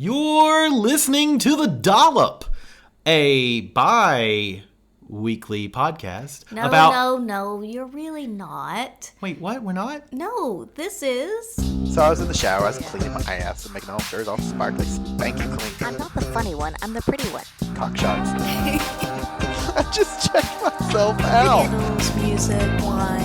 You're listening to The Dollop, a bi-weekly podcast about... No, you're really not. Wait, what? We're not? No, this is... So I was in the shower, I was cleaning my ass and making all sure all sparkly, spanky clean. I'm not the funny one, I'm the pretty one. Cock shots. I just checked myself out. Candles, music, wine,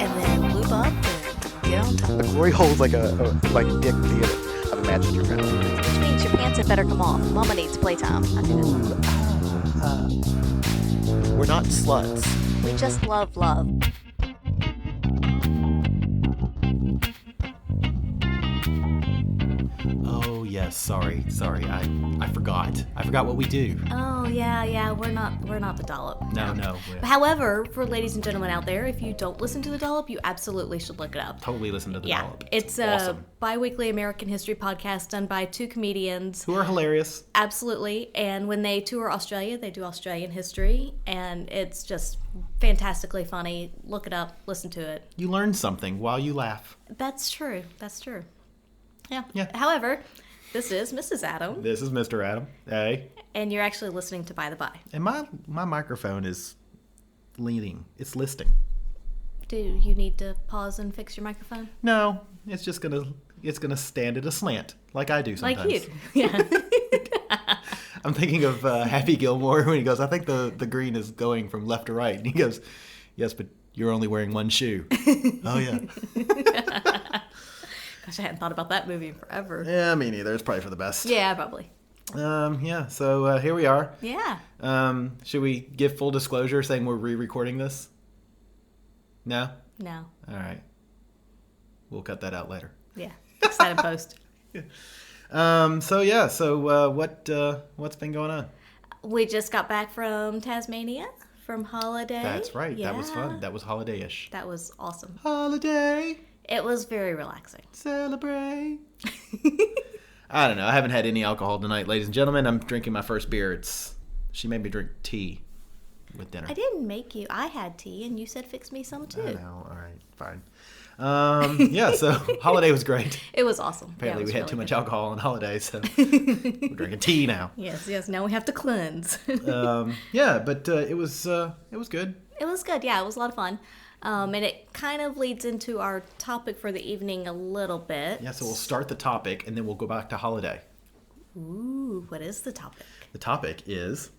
and then lube up and get on top. The glory hole's like a dick theater. I've imagined your friend. Which means your pants had better come off. Mama needs playtime. We're not sluts. We just love love. Oh, yes, sorry. I forgot. I forgot what we do. Oh, yeah, we're not the Dollop. No. However, for ladies and gentlemen out there, if you don't listen to the Dollop, you absolutely should look it up. Totally listen to the Dollop. It's awesome. a bi-weekly American history podcast done by two comedians. Who are hilarious. Absolutely. And when they tour Australia, they do Australian history, and it's just fantastically funny. Look it up, listen to it. You learn something while you laugh. That's true. Yeah. However, this is Mrs. Adam. This is Mr. Adam. Hey. And you're actually listening to By the By. And my microphone is leaning. It's listing. Do you need to pause and fix your microphone? No, it's just gonna stand at a slant, like I do sometimes. Like you. Yeah. I'm thinking of Happy Gilmore when he goes, I think the green is going from left to right. And he goes, yes, but you're only wearing one shoe. Oh, yeah. Gosh, I hadn't thought about that movie in forever. Yeah, me neither. It's probably for the best. Yeah, probably. So here we are. Yeah. Should we give full disclosure saying we're re-recording this? No? No. All right. We'll cut that out later. Yeah. Fix that in post. What's been going on? We just got back from Tasmania from holiday. That's right. Yeah. That was fun. That was holiday-ish. That was awesome. Holiday. It was very relaxing. Celebrate. I don't know. I haven't had any alcohol tonight, ladies and gentlemen. I'm drinking my first beer. She made me drink tea with dinner. I didn't make you. I had tea, and you said fix me some too. I know. All right. Fine. So holiday was great. It was awesome. Apparently we had too much alcohol on holiday, so we're drinking tea now. Yes. Now we have to cleanse. But it was good. It was good. Yeah, it was a lot of fun. And it kind of leads into our topic for the evening a little bit. Yeah, so we'll start the topic, and then we'll go back to holiday. Ooh, what is the topic? The topic is...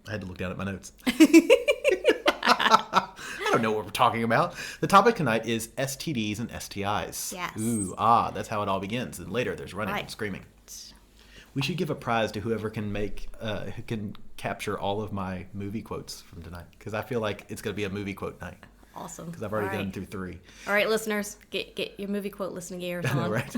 I had to look down at my notes. I don't know what we're talking about. The topic tonight is STDs and STIs. Yes. Ooh, that's how it all begins. And later there's running and screaming. We should give a prize to whoever can who can capture all of my movie quotes from tonight. Because I feel like it's going to be a movie quote night. Awesome. Because I've already done through 3. All right, listeners, get your movie quote listening ears on. Right.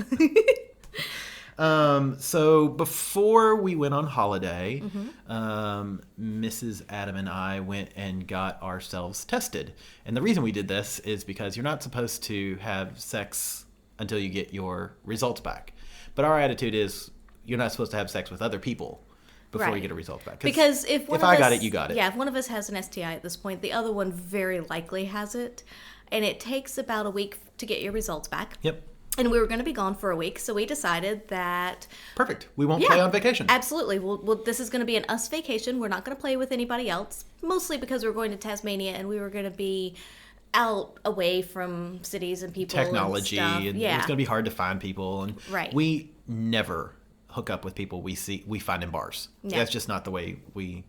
So before we went on holiday, Mrs. Adam and I went and got ourselves tested. And the reason we did this is because you're not supposed to have sex until you get your results back. But our attitude is you're not supposed to have sex with other people before you get a result back. Because if I got it, you got it. Yeah, if one of us has an STI at this point, the other one very likely has it. And it takes about a week to get your results back. Yep. And we were going to be gone for a week, so we decided that... Perfect. We won't play on vacation. Absolutely. Well, this is going to be an us vacation. We're not going to play with anybody else, mostly because we're going to Tasmania and we were going to be out away from cities and people technology and stuff. And it's going to be hard to find people. And we never hook up with people we find in bars. No. That's just not the way we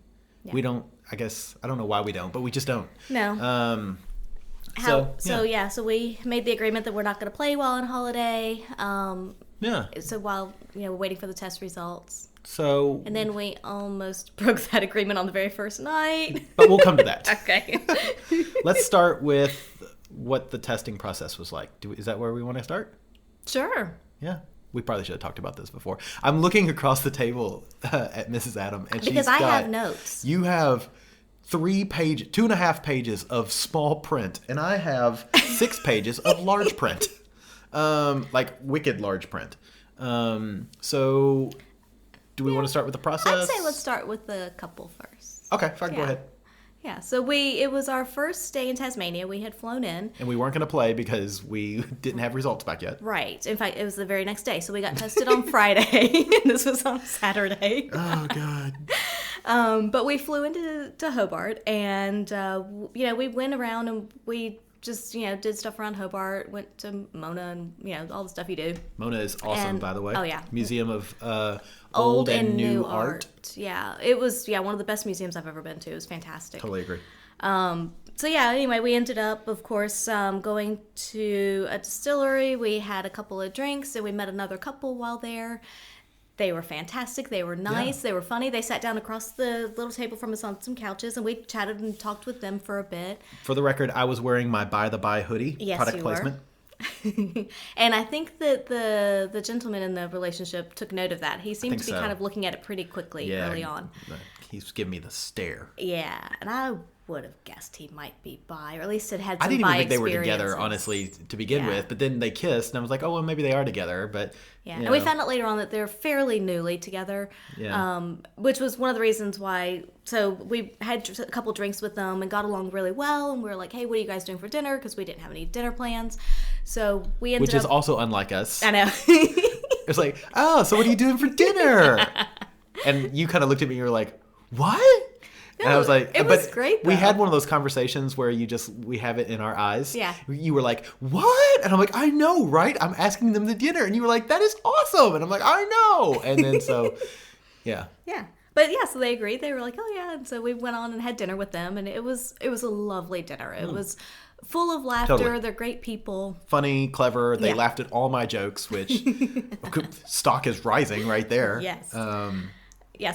don't, I guess, I don't know why we don't, but we just don't. No. So we made the agreement that we're not going to play while on holiday. So while we're waiting for the test results. And then we almost broke that agreement on the very first night. But we'll come to that. Okay. Let's start with what the testing process was like. Is that where we want to start? Sure. Yeah. We probably should have talked about this before. I'm looking across the table at Mrs. Adam, and because I have notes. You have 2.5 pages of small print, and I have 6 pages of large print, like wicked large print. So, do we want to start with the process? I'd say let's start with the couple first. Okay, fine. Go ahead. Yeah, so it was our first day in Tasmania. We had flown in. And we weren't going to play because we didn't have results back yet. Right. In fact, it was the very next day. So we got tested on Friday. This was on Saturday. Oh, God. But we flew into Hobart, and, we went around and we just, did stuff around Hobart, went to Mona and, all the stuff you do. Mona is awesome, by the way. Oh, yeah. Museum of old and new art. Yeah. It was, one of the best museums I've ever been to. It was fantastic. Totally agree. So, anyway, we ended up, of course, going to a distillery. We had a couple of drinks, and we met another couple while there. They were fantastic. They were nice. Yeah. They were funny. They sat down across the little table from us on some couches, and we chatted and talked with them for a bit. For the record, I was wearing my By the By hoodie. Yes, product you placement. Were. And I think that the gentleman in the relationship took note of that. He seemed to be kind of looking at it pretty quickly early on. He's giving me the stare. Yeah, and I would have guessed he might be bi, or at least it had some I didn't bi even think they were experiences. together, honestly, to begin with. But then they kissed, and I was like, oh, well, maybe they are together. But and we found out later on that they're fairly newly together, which was one of the reasons why. So we had a couple drinks with them and got along really well. And we were like, hey, what are you guys doing for dinner? Because we didn't have any dinner plans. So we ended Which is also unlike us. I know. It's like, oh, so what are you doing for dinner? And you kind of looked at me and you were like, what? No, and I was like, it was great, though. We had one of those conversations where we have it in our eyes. Yeah. You were like, what? And I'm like, I know, right? I'm asking them to dinner. And you were like, that is awesome. And I'm like, I know. And then so, yeah. Yeah. But so they agreed. They were like, oh yeah. And so we went on and had dinner with them. And it was a lovely dinner. It was full of laughter. Totally. They're great people. Funny, clever. They laughed at all my jokes, which stock is rising right there. Yes.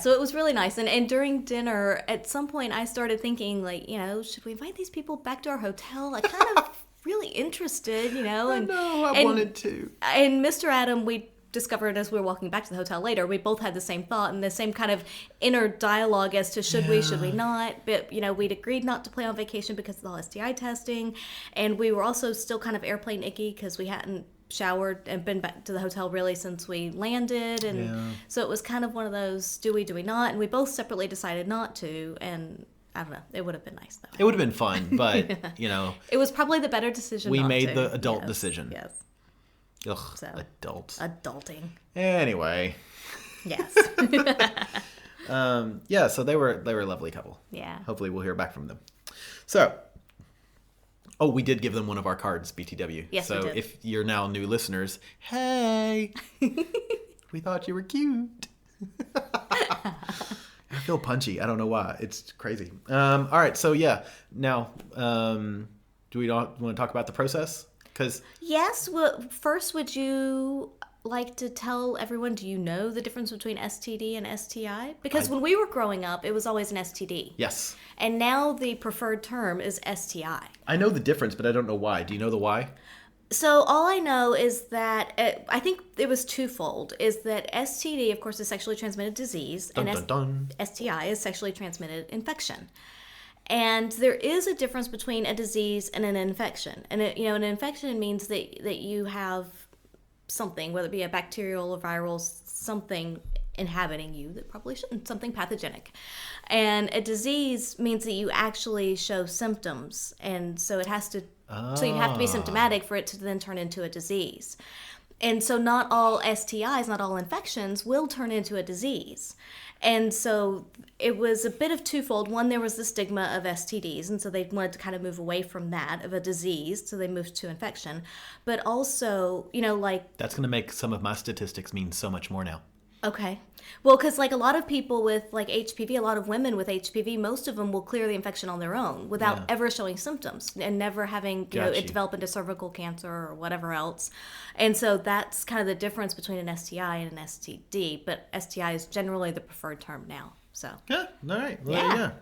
So it was really nice. And during dinner, at some point, I started thinking, like, should we invite these people back to our hotel? I kind of really interested, I know, I wanted to. And Mr. Adam, we discovered as we were walking back to the hotel later, we both had the same thought and the same kind of inner dialogue as to should we not. But, we'd agreed not to play on vacation because of the whole STI testing. And we were also still kind of airplane icky because we hadn't showered and been back to the hotel really since we landed, and so it was kind of one of those do we not, and we both separately decided not to, and I don't know, it would have been nice though. It would have been fun, but it was probably the better decision. We made the adult decision. Yes. Ugh, so, adulting anyway. Yes. So they were a lovely couple. Yeah, hopefully we'll hear back from them. So we did give them one of our cards, BTW. Yes, so we did. If you're now new listeners, hey, we thought you were cute. I feel punchy. I don't know why. It's crazy. All right. So now, do we want to talk about the process? Yes. Well, first, would you like to tell everyone, do you know the difference between STD and STI? Because when we were growing up, it was always an STD. Yes. And now the preferred term is STI. I know the difference, but I don't know why. Do you know the why? So all I know is that, I think it was twofold, is that STD, of course, is sexually transmitted disease, and STI is sexually transmitted infection. And there is a difference between a disease and an infection. And, an infection means that you have something, whether it be a bacterial or viral, something inhabiting you that probably shouldn't, something pathogenic. And a disease means that you actually show symptoms, and so it has to so you have to be symptomatic for it to then turn into a disease. And so not all STIs, not all infections will turn into a disease. And so it was a bit of twofold. One, there was the stigma of STDs, and so they wanted to kind of move away from that, of a disease, so they moved to infection. But also, That's going to make some of my statistics mean so much more now. Okay. Well, because a lot of people with HPV, a lot of women with HPV, most of them will clear the infection on their own without ever showing symptoms and never having it develop into cervical cancer or whatever else. And so that's kind of the difference between an STI and an STD. But STI is generally the preferred term now. So all right. Well,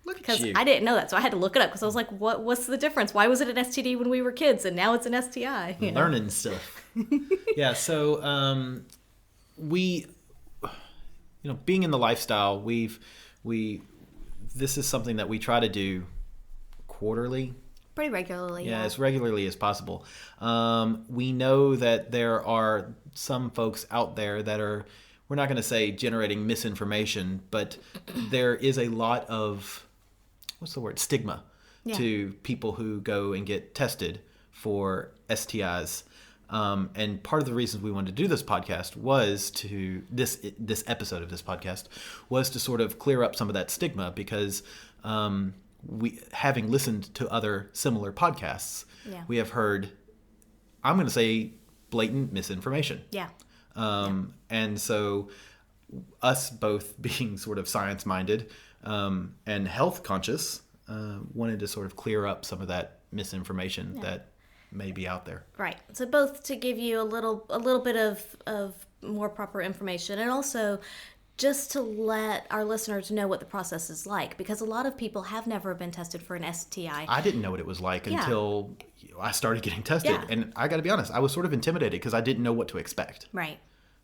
Look at you. Because I didn't know that, so I had to look it up because I was like, what's the difference? Why was it an STD when we were kids and now it's an STI? Learning stuff. So we... being in the lifestyle, this is something that we try to do quarterly. Pretty regularly. Yeah, as regularly as possible. We know that there are some folks out there that are, we're not going to say generating misinformation, but there is a lot of what's the word, stigma to people who go and get tested for STIs. And part of the reasons we wanted to do this podcast was to this episode of this podcast was to sort of clear up some of that stigma, because we, having listened to other similar podcasts, we have heard, I'm going to say, blatant misinformation. And so us both being sort of science minded and health conscious, wanted to sort of clear up some of that misinformation that may be out there. Right. So both to give you a little bit of more proper information, and also just to let our listeners know what the process is like, because a lot of people have never been tested for an STI. I didn't know what it was like until I started getting tested. And I got to be honest, I was sort of intimidated because I didn't know what to expect. Right.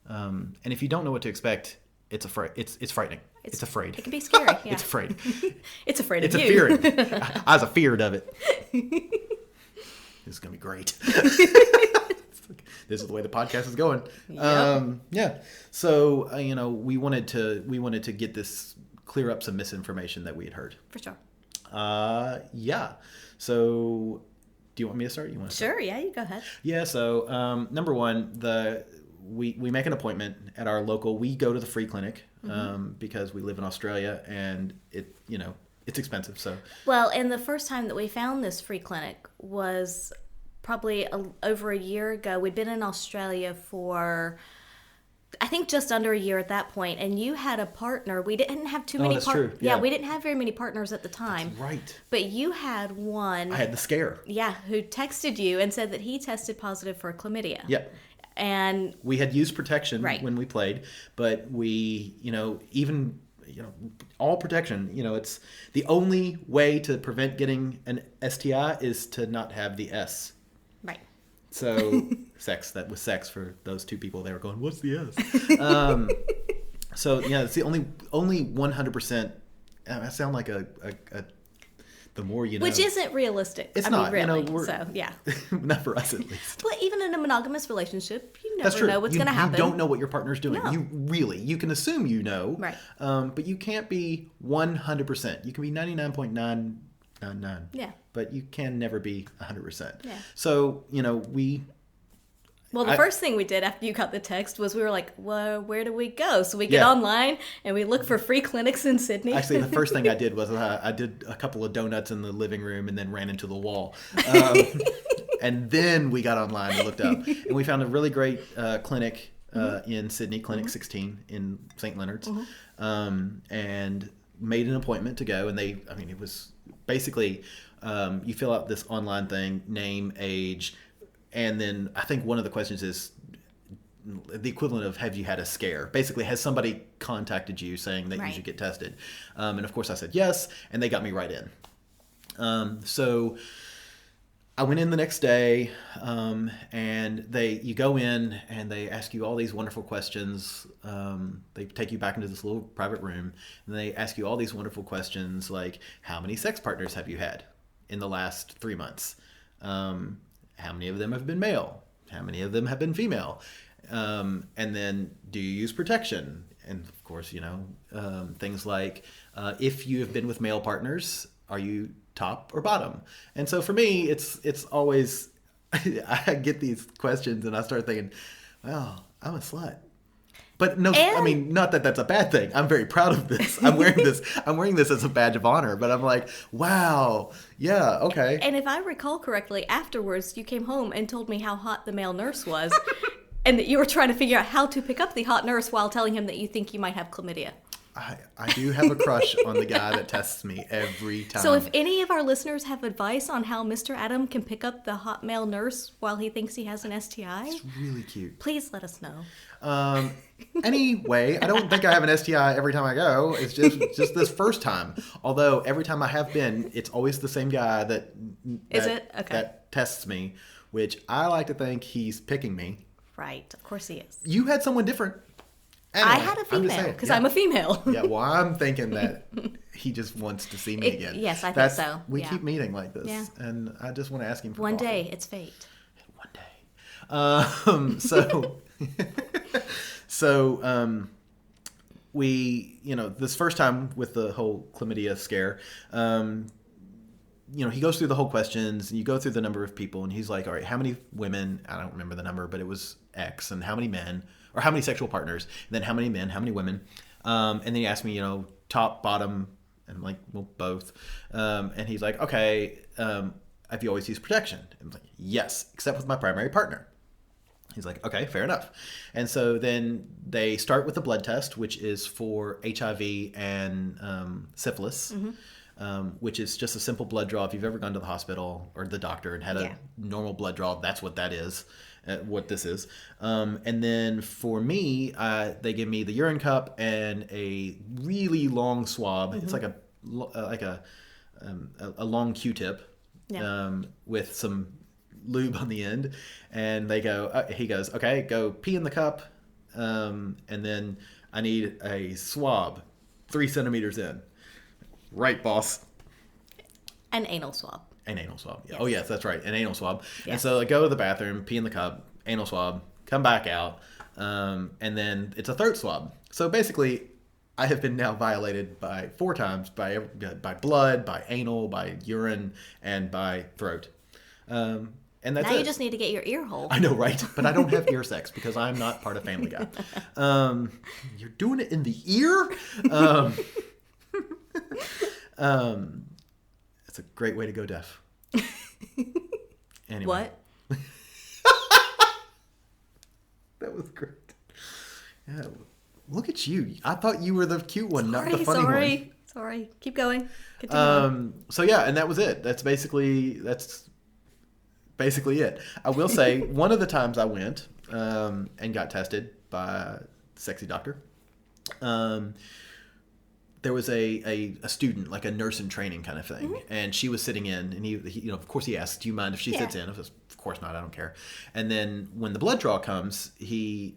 And if you don't know what to expect, it's frightening. It's afraid. It can be scary. Yeah. It's afraid. It's afraid of you. It's a fearing. I was afeared of it. This is going to be great. This is the way the podcast is going. Yep. So, we wanted to get this, clear up some misinformation that we had heard. For sure. So, do you want me to start? You want to start? Sure. Yeah, you go ahead. Yeah. So, number one, we make an appointment at our local. We go to the free clinic because we live in Australia, and it's expensive. So and the first time that we found this free clinic was probably over a year ago. We'd been in Australia for, I think, just under a year at that point, and you had a partner. We didn't have too many partners. Yeah, we didn't have very many partners at the time. That's right. But you had one. I had the scare. Yeah, who texted you and said that he tested positive for chlamydia. Yep. And we had used protection when we played, but we, all protection, it's the only way to prevent getting an STI is to not have the S. Right. So sex for those two people. They were going, what's the S? So yeah, it's the only 100%. I sound like a the more you know. Which isn't realistic. It's not. Really. So, yeah. Not for us, at least. But even in a monogamous relationship, you never know what's going to happen. You don't know what your partner's doing. No. You can assume you know. Right. But you can't be 100%. You can be 99.999. Yeah. But you can never be 100%. Yeah. So, we... Well, the first thing we did after you got the text was we were like, well, where do we go? So we get online and we look for free clinics in Sydney. Actually, the first thing I did was I did a couple of donuts in the living room and then ran into the wall. And then we got online and looked up. And we found a really great clinic in Sydney, Clinic 16 in St. Leonard's, and made an appointment to go. And it was basically you fill out this online thing, name, age, and then I think one of the questions is the equivalent of, have you had a scare? Basically, has somebody contacted you saying that you should get tested? And of course I said yes, and they got me right in. So I went in the next day, and you go in and they ask you all these wonderful questions. They take you back into this little private room, and they ask you all these wonderful questions like, how many sex partners have you had in the last 3 months? How many of them have been male? How many of them have been female? And then, do you use protection? And of course, things like, if you have been with male partners, are you top or bottom? And so for me, it's always, I get these questions and I start thinking, well, I'm a slut. But no, not that that's a bad thing. I'm very proud of this. I'm wearing this as a badge of honor. But I'm like, wow, yeah, okay. And if I recall correctly, afterwards you came home and told me how hot the male nurse was, and that you were trying to figure out how to pick up the hot nurse while telling him that you think you might have chlamydia. I do have a crush on the guy that tests me every time. So if any of our listeners have advice on how Mr. Adam can pick up the hot male nurse while he thinks he has an STI, it's really cute. Please let us know. Anyway, I don't think I have an STI every time I go. It's just this first time. Although every time I have been, it's always the same guy that tests me, which I like to think he's picking me. Right, of course he is. You had someone different. Anyway, I had a female because I'm a female. Yeah, well, I'm thinking that he just wants to see me again. Yes, I think so. We keep meeting like this, and I just want to ask him for one coffee. day. It's fate. One day. So this first time with the whole chlamydia scare, he goes through the whole questions, and you go through the number of people, and he's like, all right, how many women, I don't remember the number, but it was X, and how many men, or how many sexual partners, and then how many men, how many women, and then he asked me, top, bottom, and I'm like, well, both, and he's like, okay, have you always used protection? And I'm like, yes, except with my primary partner. He's like, okay, fair enough. And so then they start with the blood test, which is for HIV and syphilis, which is just a simple blood draw. If you've ever gone to the hospital or the doctor and had a normal blood draw, that's what that is, what this is. And then for me, they give me the urine cup and a really long swab. It's like a long Q-tip with some lube on the end, and he goes, okay, go pee in the cup, and then I need a swab 3 centimeters in. Right, boss. An anal swab. Yeah. Yes. Oh yes, that's right, an anal swab. Yes. And so I go to the bathroom, pee in the cup, anal swab, come back out, and then it's a throat swab. So basically, I have been now violated by 4 times by blood, by anal, by urine, and by throat. And that's now you just need to get your ear hole. I know, right? But I don't have ear sex because I'm not part of Family Guy. You're doing it in the ear? It's a great way to go deaf. Anyway. What? That was great. Yeah, look at you. I thought you were the cute one, not the funny one. Sorry. Keep going. Continue. So yeah, and that was it. That's basically it. I will say, one of the times I went and got tested by a sexy doctor, there was a student, like a nurse in training kind of thing, and she was sitting in, and he of course he asked, do you mind if she sits in? I was, of course not, I don't care. And then when the blood draw comes, he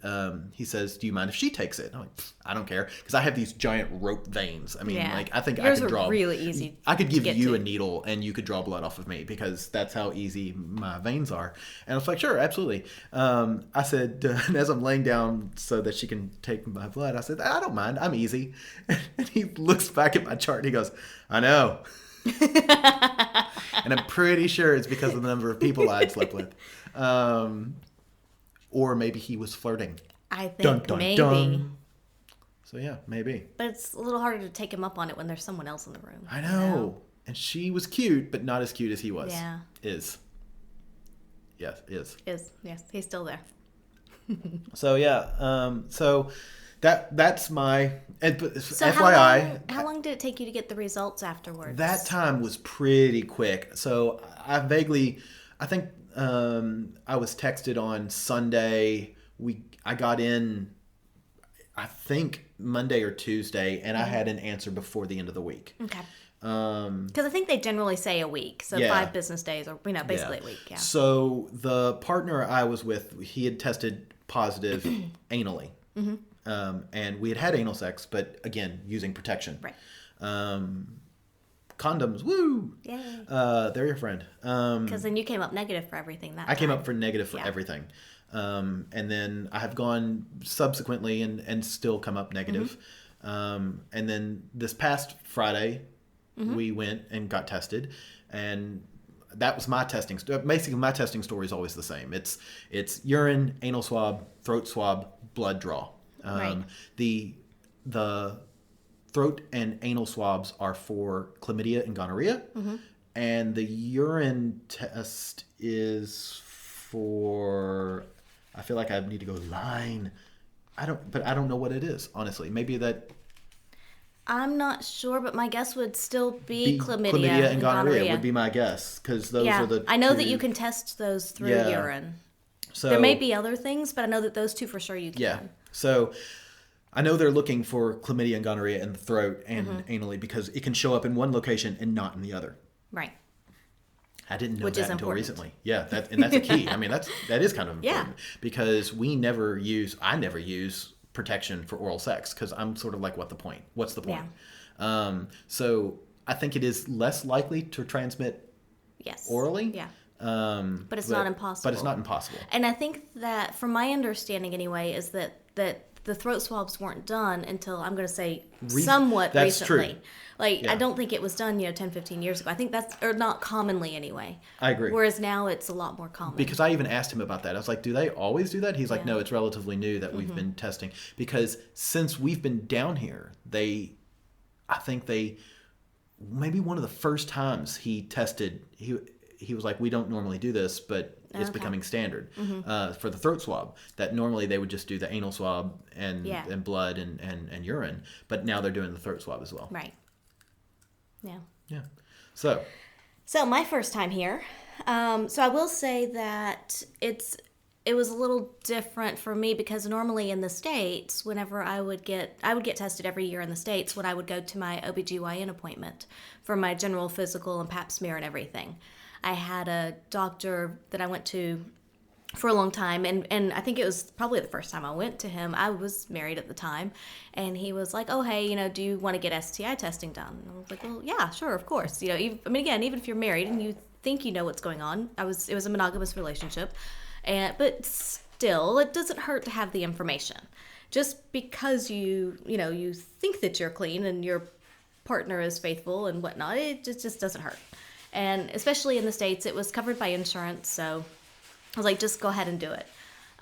says, do you mind if she takes it? I'm like, I don't care, because I have these giant rope veins. I mean, like, I think yours I could draw. Really easy. I could give you a needle, and you could draw blood off of me, because that's how easy my veins are. And I was like, sure, absolutely. I said, and as I'm laying down so that she can take my blood, I said, I don't mind, I'm easy. And he looks back at my chart and he goes, I know. And I'm pretty sure it's because of the number of people I'd slept with. Or maybe he was flirting. I think maybe. So yeah, maybe. But it's a little harder to take him up on it when there's someone else in the room. I know. And she was cute, but not as cute as he was. Yeah. Is. Yes, is. Is, yes. He's still there. So yeah, so that's my. So FYI, how long did it take you to get the results afterwards? That time was pretty quick. So I think I was texted on Sunday. I got in, I think Monday or Tuesday, and I had an answer before the end of the week. Okay. Because I think they generally say a week, so 5 business days, or basically a week. Yeah. So the partner I was with, he had tested positive anally. Mm-hmm. And we had anal sex, but again, using protection. Right. Condoms, woo! Yay. They're your friend. Because then you came up negative for everything that time. I came up for negative for everything. And then I have gone subsequently and still come up negative. And then this past Friday, we went and got tested. And that was my testing. Basically, my testing story is always the same. It's urine, anal swab, throat swab, blood draw. Right. The throat and anal swabs are for chlamydia and gonorrhea, and the urine test is for. I feel like I need to go line. I don't know what it is, honestly. Maybe that. I'm not sure, but my guess would still be chlamydia and gonorrhea would be my guess, because those are the. I know that you can test those through urine. So there may be other things, but I know that those 2 for sure you can. Yeah. So I know they're looking for chlamydia and gonorrhea in the throat and anally, because it can show up in one location and not in the other. Right. I didn't know that until recently. Yeah, and that's a key. I mean, that is kind of important because I never use protection for oral sex, because I'm sort of like, what's the point? Yeah. So I think it is less likely to transmit orally. Yeah. But it's not impossible. But it's not impossible. And I think that, from my understanding anyway, is that the throat swabs weren't done until, I'm going to say, somewhat that's recently. True. Like, yeah. I don't think it was done, 10, 15 years ago. I think that's, or not commonly anyway. I agree. Whereas now it's a lot more common. Because I even asked him about that. I was like, do they always do that? He's like, no, it's relatively new that we've been testing. Because since we've been down here, I think maybe one of the first times he tested, he was like, we don't normally do this, but it's becoming standard for the throat swab. That normally they would just do the anal swab and blood and urine, but now they're doing the throat swab as well. Right. Yeah. Yeah. So my first time here. So I will say that it was a little different for me because normally in the States, whenever I would get tested every year in the States when I would go to my OBGYN appointment for my general physical and pap smear and everything. I had a doctor that I went to for a long time, and I think it was probably the first time I went to him. I was married at the time, and he was like, oh, hey, do you want to get STI testing done? And I was like, well, yeah, sure, of course. Even if you're married and you think you know what's going on, it was a monogamous relationship, but still, it doesn't hurt to have the information. Just because you think that you're clean and your partner is faithful and whatnot, it just doesn't hurt. And especially in the States, it was covered by insurance, so I was like, just go ahead and do it.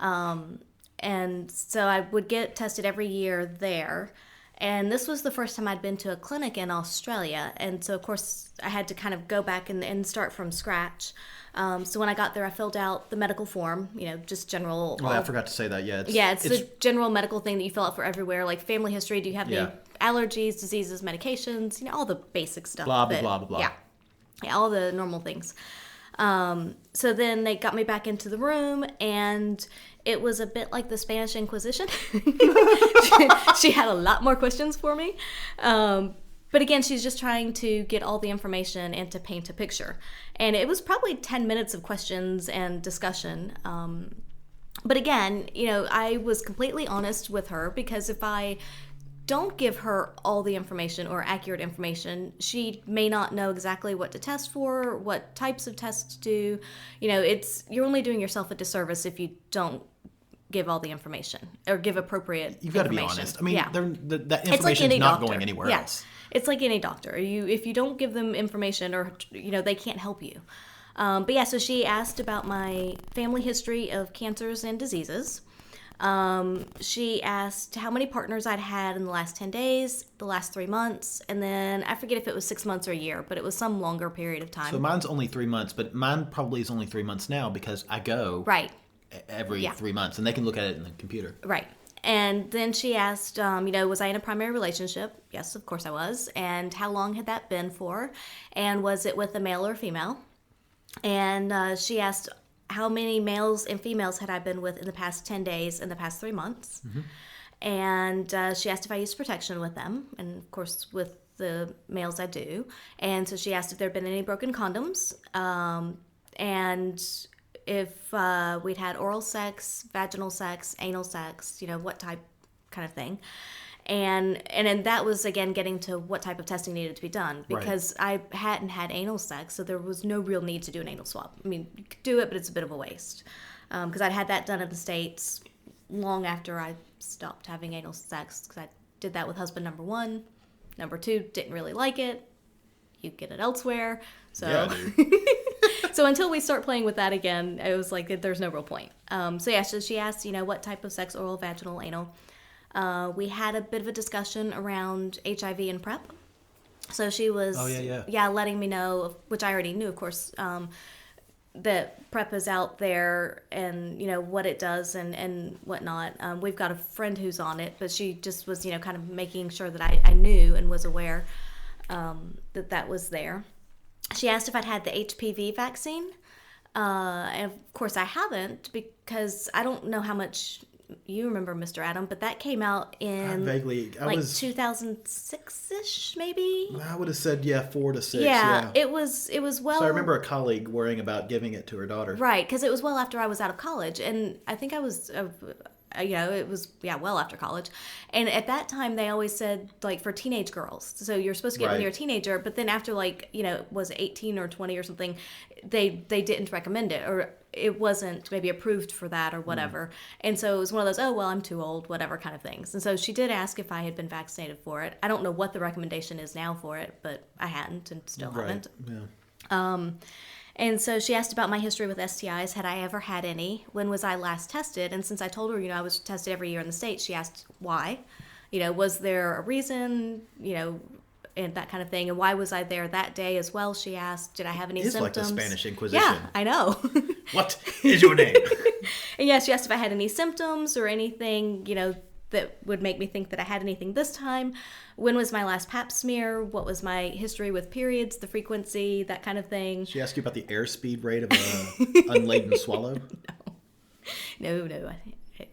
And so I would get tested every year there. And this was the first time I'd been to a clinic in Australia. And so, of course, I had to kind of go back and start from scratch. So when I got there, I filled out the medical form, just general. Oh, I forgot to say that, yeah. It's the general medical thing that you fill out for everywhere, like family history. Do you have any allergies, diseases, medications? all the basic stuff. Blah, blah, blah, blah, blah. Yeah, all the normal things. So then they got me back into the room, and it was a bit like the Spanish Inquisition. She had a lot more questions for me. But again, she's just trying to get all the information and to paint a picture. And it was probably 10 minutes of questions and discussion. But again, I was completely honest with her, because if I don't give her all the information or accurate information, she may not know exactly what to test for, what types of tests to do. You're only doing yourself a disservice if you don't give all the information or give appropriate You've got to be honest. I mean, that information is not going anywhere else. It's like any doctor. If you don't give them information, or they can't help you. But yeah, so she asked about my family history of cancers and diseases. She asked how many partners I'd had in the last 10 days, the last 3 months, and then I forget if it was 6 months or a year, but it was some longer period of time. So mine's only 3 months, but mine probably is only 3 months now because I go every 3 months, and they can look at it in the computer. Right. And then she asked, was I in a primary relationship? Yes, of course I was. And how long had that been for? And was it with a male or female? And she asked, how many males and females had I been with in the past 10 days in the past 3 months? Mm-hmm. And she asked if I used protection with them. And, of course, with the males I do. And so she asked if there had been any broken condoms. And if we'd had oral sex, vaginal sex, anal sex, what type kind of thing. And then that was, again, getting to what type of testing needed to be done, because I hadn't had anal sex, so there was no real need to do an anal swab. I mean, you could do it, but it's a bit of a waste, because I'd had that done in the States long after I stopped having anal sex, because I did that with husband number 1. Number 2, didn't really like it. You get it elsewhere. So, so until we start playing with that again, it was like there's no real point. So she asked, what type of sex, oral, vaginal, anal. We had a bit of a discussion around HIV and PrEP. So she was letting me know, which I already knew, of course, that PrEP is out there and, what it does and whatnot. We've got a friend who's on it, but she just was, kind of making sure that I knew and was aware that was there. She asked if I'd had the HPV vaccine. And of course I haven't, because I don't know how much you remember, Mr. Adam, but that came out in vaguely, 2006-ish, maybe? I would have said, 4 to 6. Yeah, it was well. So I remember a colleague worrying about giving it to her daughter. Right, because it was well after I was out of college, and I think I was it was, well after college. And at that time, they always said, like, for teenage girls. So you're supposed to get when you're a teenager, but then after, like, was 18 or 20 or something, they didn't recommend it, or it wasn't maybe approved for that or whatever. And so it was one of those, oh, well, I'm too old, whatever kind of things. And so she did ask if I had been vaccinated for it. I don't know what the recommendation is now for it, but I hadn't and still haven't. Yeah. And so she asked about my history with STIs. Had I ever had any? When was I last tested? And since I told her, I was tested every year in the States, she asked why. Was there a reason, and that kind of thing. And why was I there that day as well, she asked. Did I have any symptoms? It's like the Spanish Inquisition. Yeah, I know. What is your name? And she asked if I had any symptoms or anything, that would make me think that I had anything this time. When was my last pap smear? What was my history with periods, the frequency, that kind of thing. She asked you about the airspeed rate of an unladen swallow? No.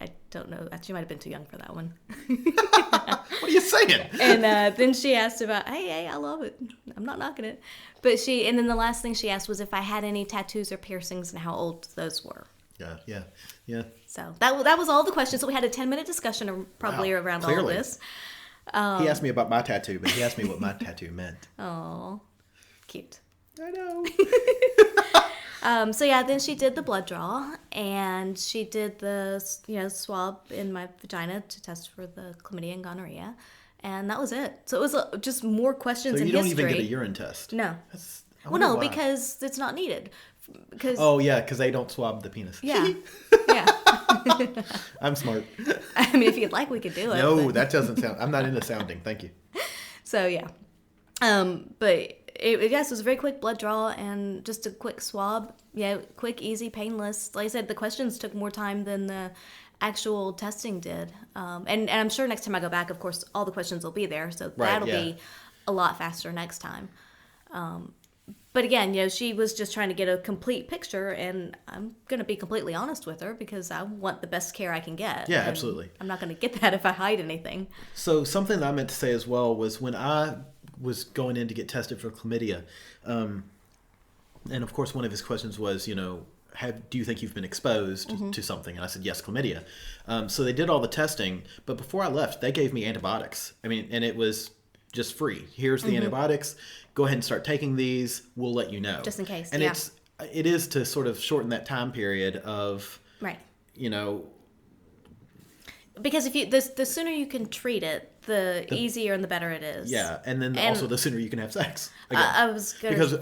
I don't know. She might have been too young for that one. What are you saying? And then she asked about, hey, I love it. I'm not knocking it. And then the last thing she asked was if I had any tattoos or piercings and how old those were. Yeah. So that was all the questions. So we had a 10-minute discussion probably around all of this. He asked me about my tattoo, but he asked me what my tattoo meant. Oh, cute. I know. Then she did the blood draw, and she did the swab in my vagina to test for the chlamydia and gonorrhea, and that was it. So it was just more questions in history. So you don't even get a urine test? No. No, because it's not needed. Because they don't swab the penis. Yeah. I'm smart. I mean, if you'd like, we could do it. No, that doesn't sound. I'm not into sounding. Thank you. So yeah, but it was a very quick blood draw and just a quick swab. Yeah, quick, easy, painless. Like I said, the questions took more time than the actual testing did. And I'm sure next time I go back, of course, all the questions will be there, so that'll be a lot faster next time. But again, she was just trying to get a complete picture, and I'm going to be completely honest with her because I want the best care I can get. Yeah, absolutely. I'm not going to get that if I hide anything. So something that I meant to say as well was when I was going in to get tested for chlamydia, and of course one of his questions was, do you think you've been exposed to something? And I said, yes, chlamydia. So they did all the testing, but before I left, they gave me antibiotics. I mean, and it was just free. Here's the antibiotics. Go ahead and start taking these. We'll let you know. Just in case. And it is to sort of shorten that time period of, right. Because if the sooner you can treat it, the easier and the better it is. Yeah, and then also the sooner you can have sex. Again. I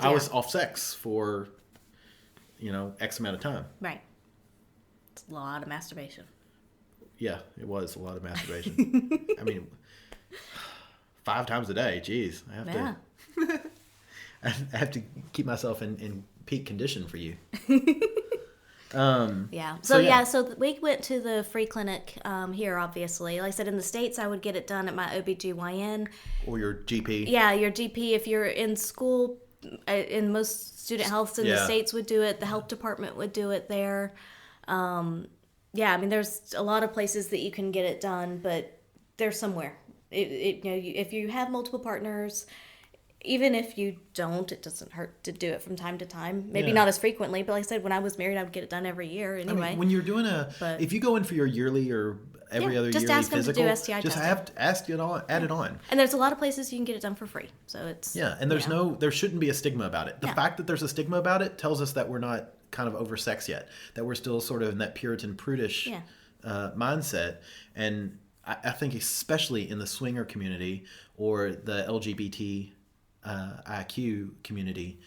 was off sex for, X amount of time. Right. It's a lot of masturbation. Yeah, it was a lot of masturbation. I mean, 5 times a day. Jeez, I have to. I have to keep myself in peak condition for you. So we went to the free clinic here, obviously. Like I said, in the States, I would get it done at my OBGYN. Or your GP. Yeah, your GP. If you're in school, in most student healths in the States would do it. The health department would do it there. I mean, there's a lot of places that you can get it done, but there's somewhere. If you have multiple partners, even if you don't, it doesn't hurt to do it from time to time. Maybe not as frequently, but like I said, when I was married, I would get it done every year anyway. I mean, when you're doing if you go in for your yearly or every other just yearly ask them physical, to do STI just testing. ask it on, add it on. And there's a lot of places you can get it done for free. So it's and there shouldn't be a stigma about it. The fact that there's a stigma about it tells us that we're not kind of over sex yet, that we're still sort of in that Puritan prudish mindset. And I think especially in the swinger community or the LGBT IQ community,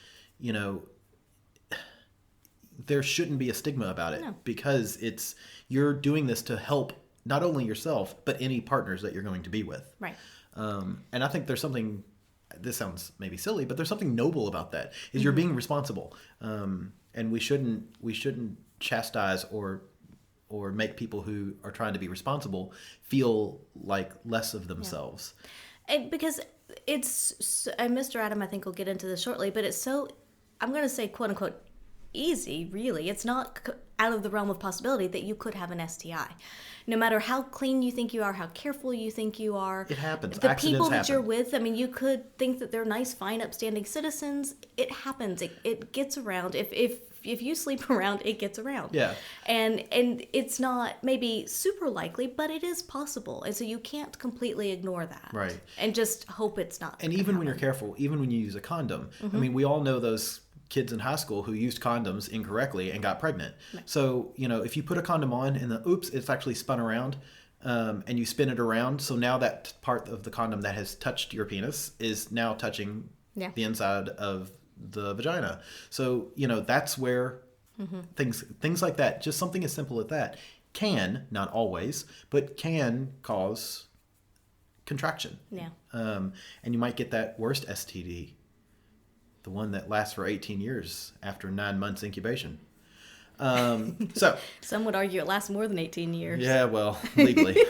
there shouldn't be a stigma about it because you're doing this to help not only yourself but any partners that you're going to be with. Right. And I think there's something. This sounds maybe silly, but there's something noble about that. Is you're being responsible, and we shouldn't chastise or make people who are trying to be responsible feel like less of themselves. Because it's, and Mr. Adam, I think, will get into this shortly, but it's so, I'm going to say, quote unquote, easy, really. It's not out of the realm of possibility that you could have an STI. No matter how clean you think you are, how careful you think you are. It happens. The Accidents people that happen. you're with, I mean, you could think that they're nice, fine, upstanding citizens. It happens. It gets around. If if you sleep around, it gets around. Yeah. And it's not maybe super likely, but it is possible. And so you can't completely ignore that. Right. And just hope it's not. And even when you're careful, even when you use a condom, I mean, we all know those kids in high school who used condoms incorrectly and got pregnant. Right. So, if you put a condom on and it's actually spun around, and you spin it around, so now that part of the condom that has touched your penis is now touching the inside of the vagina. So, that's where things like that, just something as simple as that, can, not always, but can cause contraction. Yeah. And you might get that worst STD, the one that lasts for 18 years after 9 months incubation. So some would argue it lasts more than 18 years. Yeah, well, legally.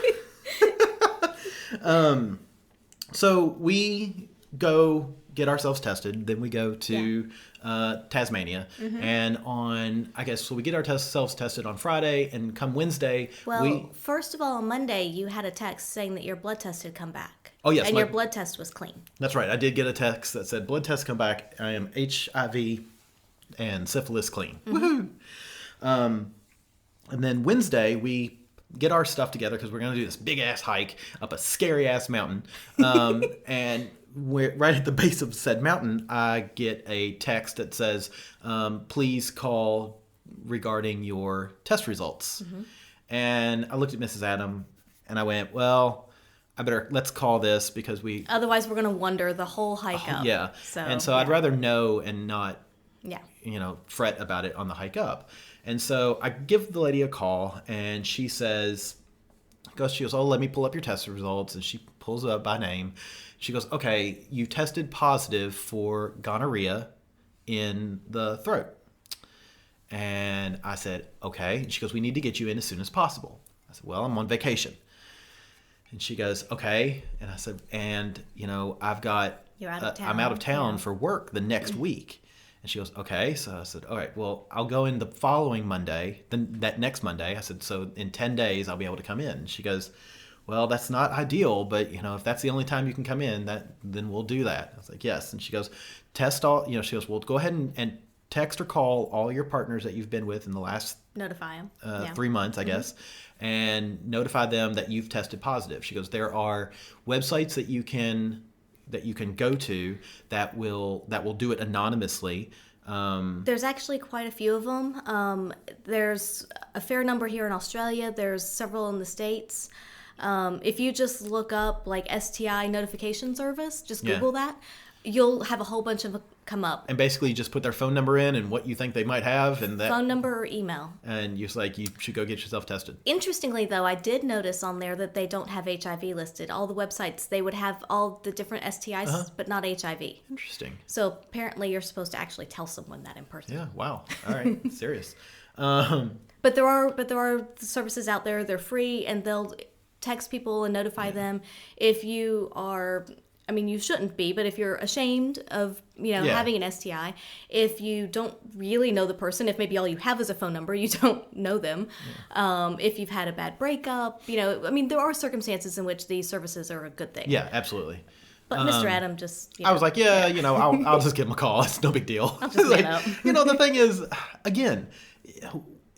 So we go get ourselves tested. Then we go to Tasmania. And we get ourselves tested on Friday, and come Wednesday. Well, first of all, on Monday, you had a text saying that your blood test had come back. Oh, yes. And your blood test was clean. That's right. I did get a text that said, blood test come back. I am HIV and syphilis clean. Woohoo! And then Wednesday, we get our stuff together because we're going to do this big-ass hike up a scary-ass mountain. And we're right at the base of said mountain, I get a text that says, please call regarding your test results. And I looked at Mrs. Adam, and I went, well, let's call this because otherwise we're going to wonder the whole hike up. Yeah. So I'd rather know and not, fret about it on the hike up. And so I give the lady a call, and she goes, oh, let me pull up your test results. And she pulls it up by name. She goes, okay, you tested positive for gonorrhea in the throat. And I said, okay. And she goes, we need to get you in as soon as possible. I said, well, I'm on vacation. And she goes, okay. And I said, and, You're out of town. I'm out of town for work the next week. And she goes, okay. So I said, all right, well, I'll go in the following Monday, that next Monday. I said, so in 10 days, I'll be able to come in. And she goes, well, that's not ideal, but, if that's the only time you can come in, then we'll do that. I was like, yes. And she goes, test all, she goes, well, go ahead and text or call all your partners that you've been with in the last notify them. 3 months, I guess, and notify them that you've tested positive. She goes, there are websites that you can go to that will do it anonymously. There's actually quite a few of them. There's a fair number here in Australia. There's several in the States. If you just look up like STI notification service, just Google that, you'll have a whole bunch of them come up. And basically just put their phone number in and what you think they might have. And that phone number or email. And you should go get yourself tested. Interestingly, though, I did notice on there that they don't have HIV listed. All the websites, they would have all the different STIs, but not HIV. Interesting. So apparently you're supposed to actually tell someone that in person. Yeah, wow. All right, serious. But there are services out there, they're free, and they'll text people and notify them if you are... I mean, you shouldn't be, but if you're ashamed of, having an STI, if you don't really know the person, if maybe all you have is a phone number, you don't know them, if you've had a bad breakup, there are circumstances in which these services are a good thing. Yeah, absolutely. But Mr. Adam just... I was like, I'll just give him a call. It's no big deal. I'll just up. The thing is, again...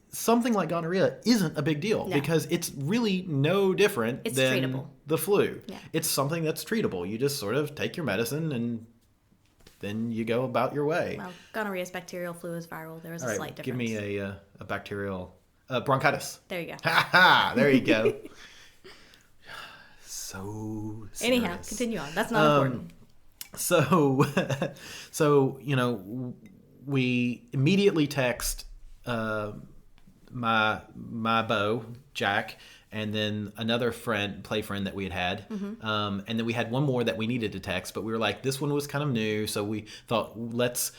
something like gonorrhea isn't a big deal because it's really no different than treatable. The flu. Yeah. It's something that's treatable. You just sort of take your medicine and then you go about your way. Well, gonorrhea is bacterial, flu is viral. There is a slight difference. Give me a bacterial bronchitis. There you go. Ha ha! There you go. So serious. Anyhow, continue on. That's not important. So we immediately text my beau, Jack, and then another play friend that we had. And then we had one more that we needed to text, but we were like, this one was kind of new, so we thought let's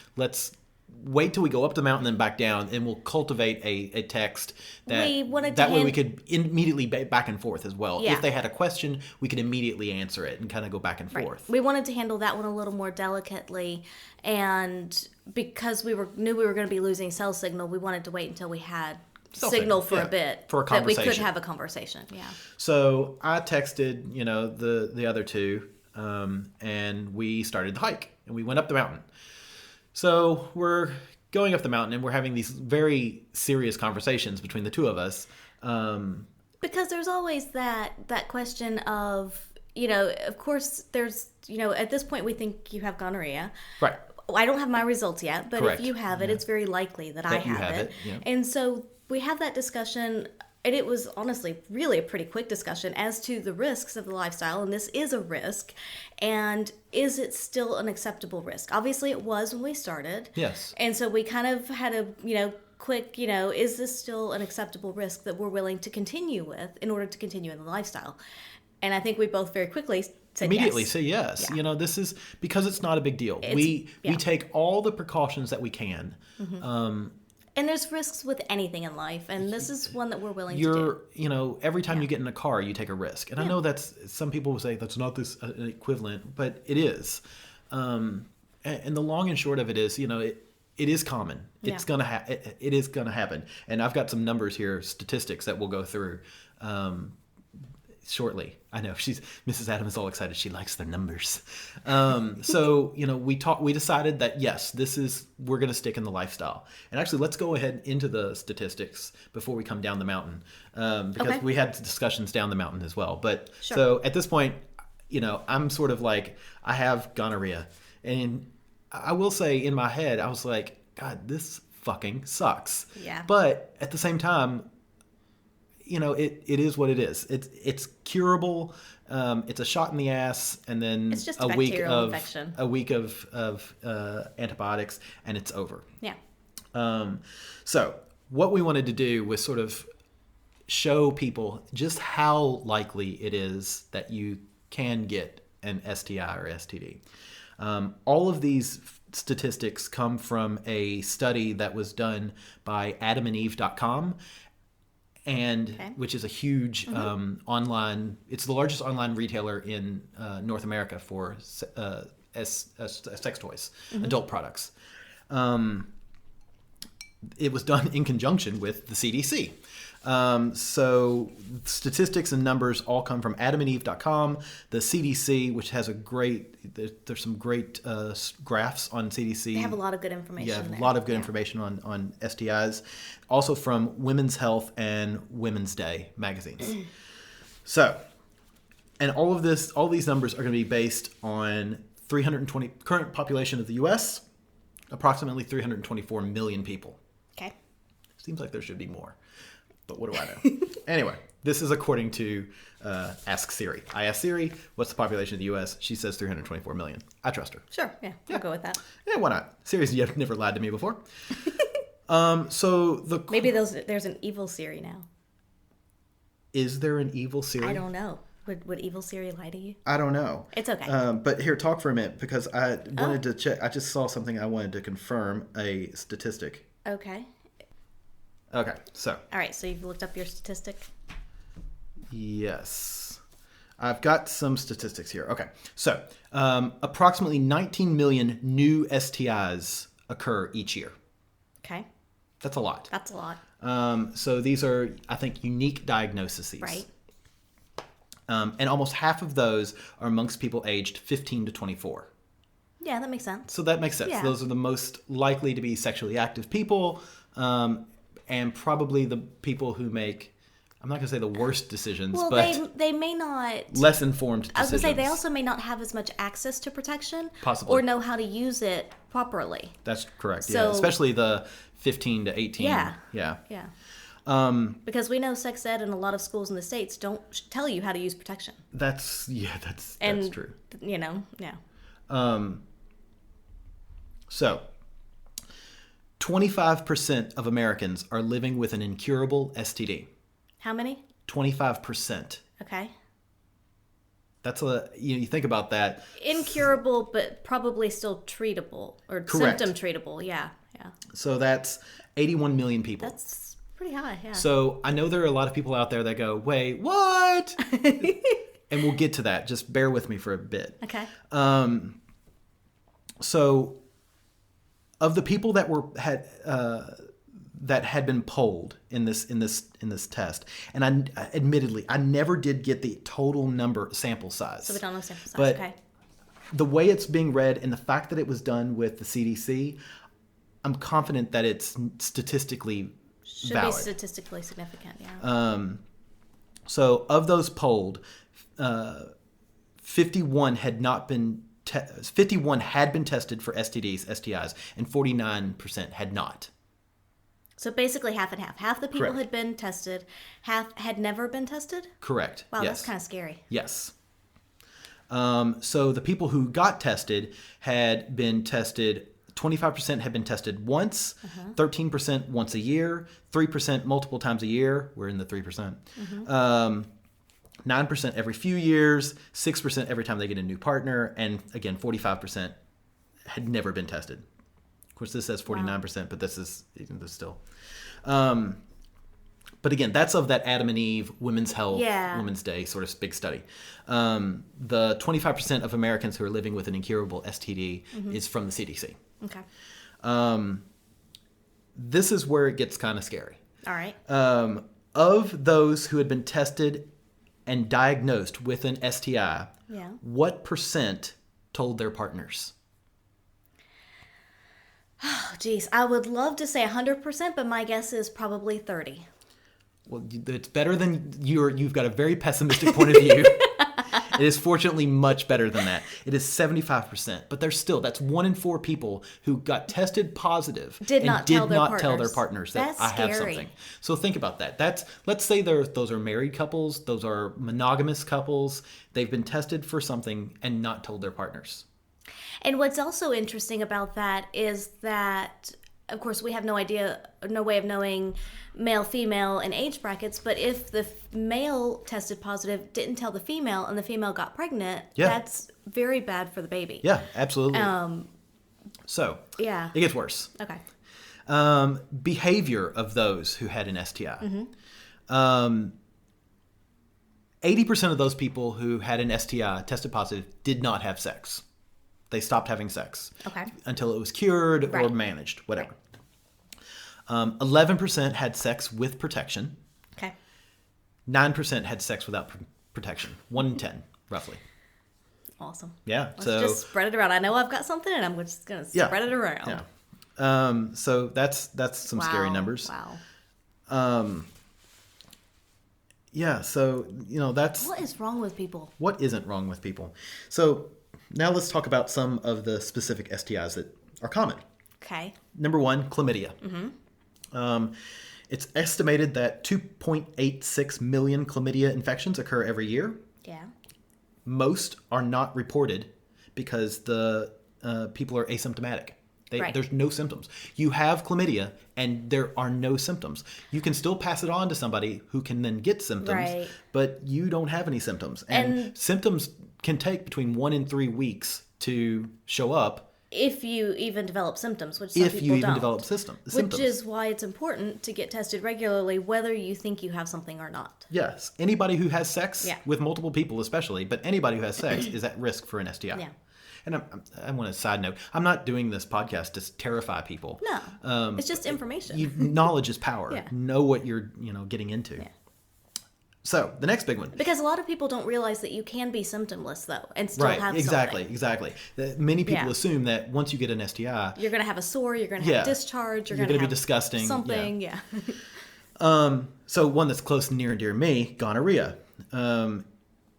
wait till we go up the mountain and back down, and we'll cultivate a text way we could immediately back and forth as well. Yeah. If they had a question, we could immediately answer it and kind of go back and forth. We wanted to handle that one a little more delicately, and because we knew we were going to be losing cell signal, we wanted to wait until we had signal for a bit, for a conversation, that we could have a conversation. Yeah. So I texted the other two, and we started the hike, and we went up the mountain. So we're going up the mountain and we're having these very serious conversations between the two of us. Because there's always that question of, you know, of course there's, you know, at this point we think you have gonorrhea. Right. I don't have my results yet, but Correct. if you have it, it's very likely that I have it. Yeah. And so we have that discussion, and it was honestly really a pretty quick discussion as to the risks of the lifestyle, and this is a risk, and is it still an acceptable risk? Obviously it was when we started. Yes. And so we kind of had a, you know, quick, you know, is this still an acceptable risk that we're willing to continue with in order to continue in the lifestyle? And I think we both very quickly immediately yes. say yes. Yeah. You know, this is because it's not a big deal. We take all the precautions that we can. Mm-hmm. And there's risks with anything in life, and this is one that we're willing to do. You know, every time you get in a car, you take a risk. And I know some people will say that's not this equivalent, but it is. And the long and short of it is, you know, it is common. It's gonna it is gonna happen. And I've got some numbers here, statistics that we'll go through shortly. I know Mrs. Adams is all excited. She likes the numbers. So, you know, we decided that yes, we're going to stick in the lifestyle. And actually, let's go ahead into the statistics before we come down the mountain. Because we had discussions down the mountain as well. But so at this point, you know, I'm sort of like, I have gonorrhea. And I will say in my head, I was like, God, this fucking sucks. Yeah. But at the same time, you know, it is what it is. It's curable. It's a shot in the ass, and then it's just a infection. A week of antibiotics, and it's over. Yeah. So what we wanted to do was sort of show people just how likely it is that you can get an STI or STD. All of these statistics come from a study that was done by adamandeve.com. Which is a huge online. It's the largest online retailer in North America for sex toys, adult products. It was done in conjunction with the CDC. So statistics and numbers all come from adamandeve.com, the CDC, which has there's some great graphs on CDC. They have a lot of good information. Yeah, a lot of good information on STIs. Also from Women's Health and Women's Day magazines. So, and all these numbers are going to be based on 320 current population of the U.S., approximately 324 million people. Okay. Seems like there should be more. But what do I know? Anyway, this is according to Ask Siri. I asked Siri, what's the population of the U.S.? She says 324 million. I trust her. Sure, yeah. I'll go with that. Yeah, why not? Siri's never lied to me before. Maybe there's an evil Siri now. Is there an evil Siri? I don't know. Would evil Siri lie to you? I don't know. It's okay. But here, talk for a minute, because I wanted to check. I just saw something I wanted to confirm, a statistic. Okay, so. All right, so you've looked up your statistic? Yes. I've got some statistics here. Okay, so approximately 19 million new STIs occur each year. Okay. That's a lot. That's a lot. So these are, I think, unique diagnoses. Right. And almost half of those are amongst people aged 15 to 24. Yeah, that makes sense. So that makes sense. Yeah. Those are the most likely to be sexually active people, and probably the people who make, I'm not going to say the worst decisions, but they may not... less informed decisions. I was going to say, they also may not have as much access to protection. Possibly. Or know how to use it properly. That's correct, yeah. Especially the 15 to 18. Yeah. Because we know sex ed in a lot of schools in the States don't tell you how to use protection. That's true. You know, yeah. So, 25% of Americans are living with an incurable STD. How many? 25%. Okay. That's you think about that. Incurable, but probably still treatable or Correct. Symptom treatable. Yeah. So that's 81 million people. That's pretty high, yeah. So I know there are a lot of people out there that go, wait, what? And we'll get to that. Just bear with me for a bit. Okay. So of the people that had been polled in this test, and I admittedly I never did get the total sample size. So we don't know sample size. But okay. The way it's being read and the fact that it was done with the CDC, I'm confident that it's statistically valid. Should be statistically significant, yeah. So of those polled, 51 had been tested for STDs, STIs, and 49% had not. So basically half and half. Half the people Correct. had been tested, half had never been tested? Correct. Wow, yes. That's kind of scary. Yes. So the people who got tested had been tested, 25% had been tested once, 13% once a year, 3% multiple times a year. We're in the 3%. 9% every few years, 6% every time they get a new partner, and again, 45% had never been tested. Of course, this says 49%, but this is still. But again, that's of that Adam and Eve Women's Health, Women's Day sort of big study. The 25% of Americans who are living with an incurable STD is from the CDC. Okay. This is where it gets kind of scary. All right. Of those who had been tested and diagnosed with an STI, what % told their partners? Oh, geez. I would love to say 100%, but my guess is probably 30. Well, it's better than you've got a very pessimistic point of view. It is fortunately much better than that. It is 75%, but that's 1 in 4 people who got tested positive did not tell their partners that That's I have scary. something. So think about that. Let's say those are married couples, those are monogamous couples. They've been tested for something and not told their partners. And what's also interesting about that is that, of course, we have no way of knowing male, female, and age brackets, but if the male tested positive, didn't tell the female, and the female got pregnant, that's very bad for the baby. Yeah, absolutely. So, it gets worse. Okay. Behavior of those who had an STI. 80% of those people who had an STI tested positive did not have sex. They stopped having sex until it was cured or managed, whatever. 11% had sex with protection. Okay. 9% had sex without protection. 1 in 10, roughly. Awesome. Yeah. Let's just spread it around. I know I've got something, and I'm just going to spread it around. Yeah. So that's some scary numbers. Wow. Yeah. So that's what is wrong with people. What isn't wrong with people? So now let's talk about some of the specific STIs that are common. Okay. Number 1, chlamydia. It's estimated that 2.86 million chlamydia infections occur every year. Yeah. Most are not reported because the people are asymptomatic. There's no symptoms. You have chlamydia and there are no symptoms. You can still pass it on to somebody who can then get symptoms, but you don't have any symptoms. And symptoms can take between 1 and 3 weeks to show up. If you even develop symptoms, which some people don't. Develop symptoms. Which is why it's important to get tested regularly, whether you think you have something or not. Yes. Anybody who has sex, with multiple people especially, but anybody who has sex is at risk for an STI. Yeah. And I want to side note, I'm not doing this podcast to terrify people. No. It's just information. Knowledge is power. Know what you're getting into. Yeah. So, the next big one. Because a lot of people don't realize that you can be symptomless, though, and still have something. Exactly. Many people assume that once you get an STI... You're going to have a sore, you're going to have discharge, you're going to be disgusting. Something, So, one that's close and near and dear to me, gonorrhea.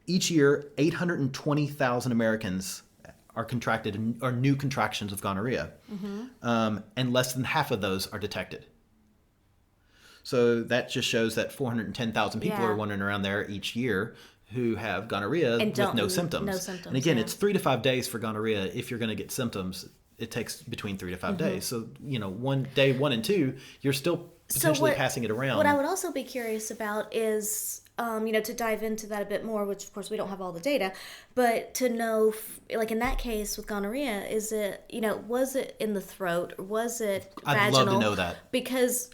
Each year, 820,000 Americans are new contractions of gonorrhea. And less than half of those are detected. So that just shows that 410,000 people are wandering around there each year who have gonorrhea with no symptoms. And again, it's 3 to 5 days for gonorrhea. If you're going to get symptoms, it takes between 3 to 5 days. So, day 1 and 2, you're still potentially passing it around. What I would also be curious about is, to dive into that a bit more, which of course we don't have all the data, but to know, like in that case with gonorrhea, is it, was it in the throat or was it vaginal? I'd love to know that. Because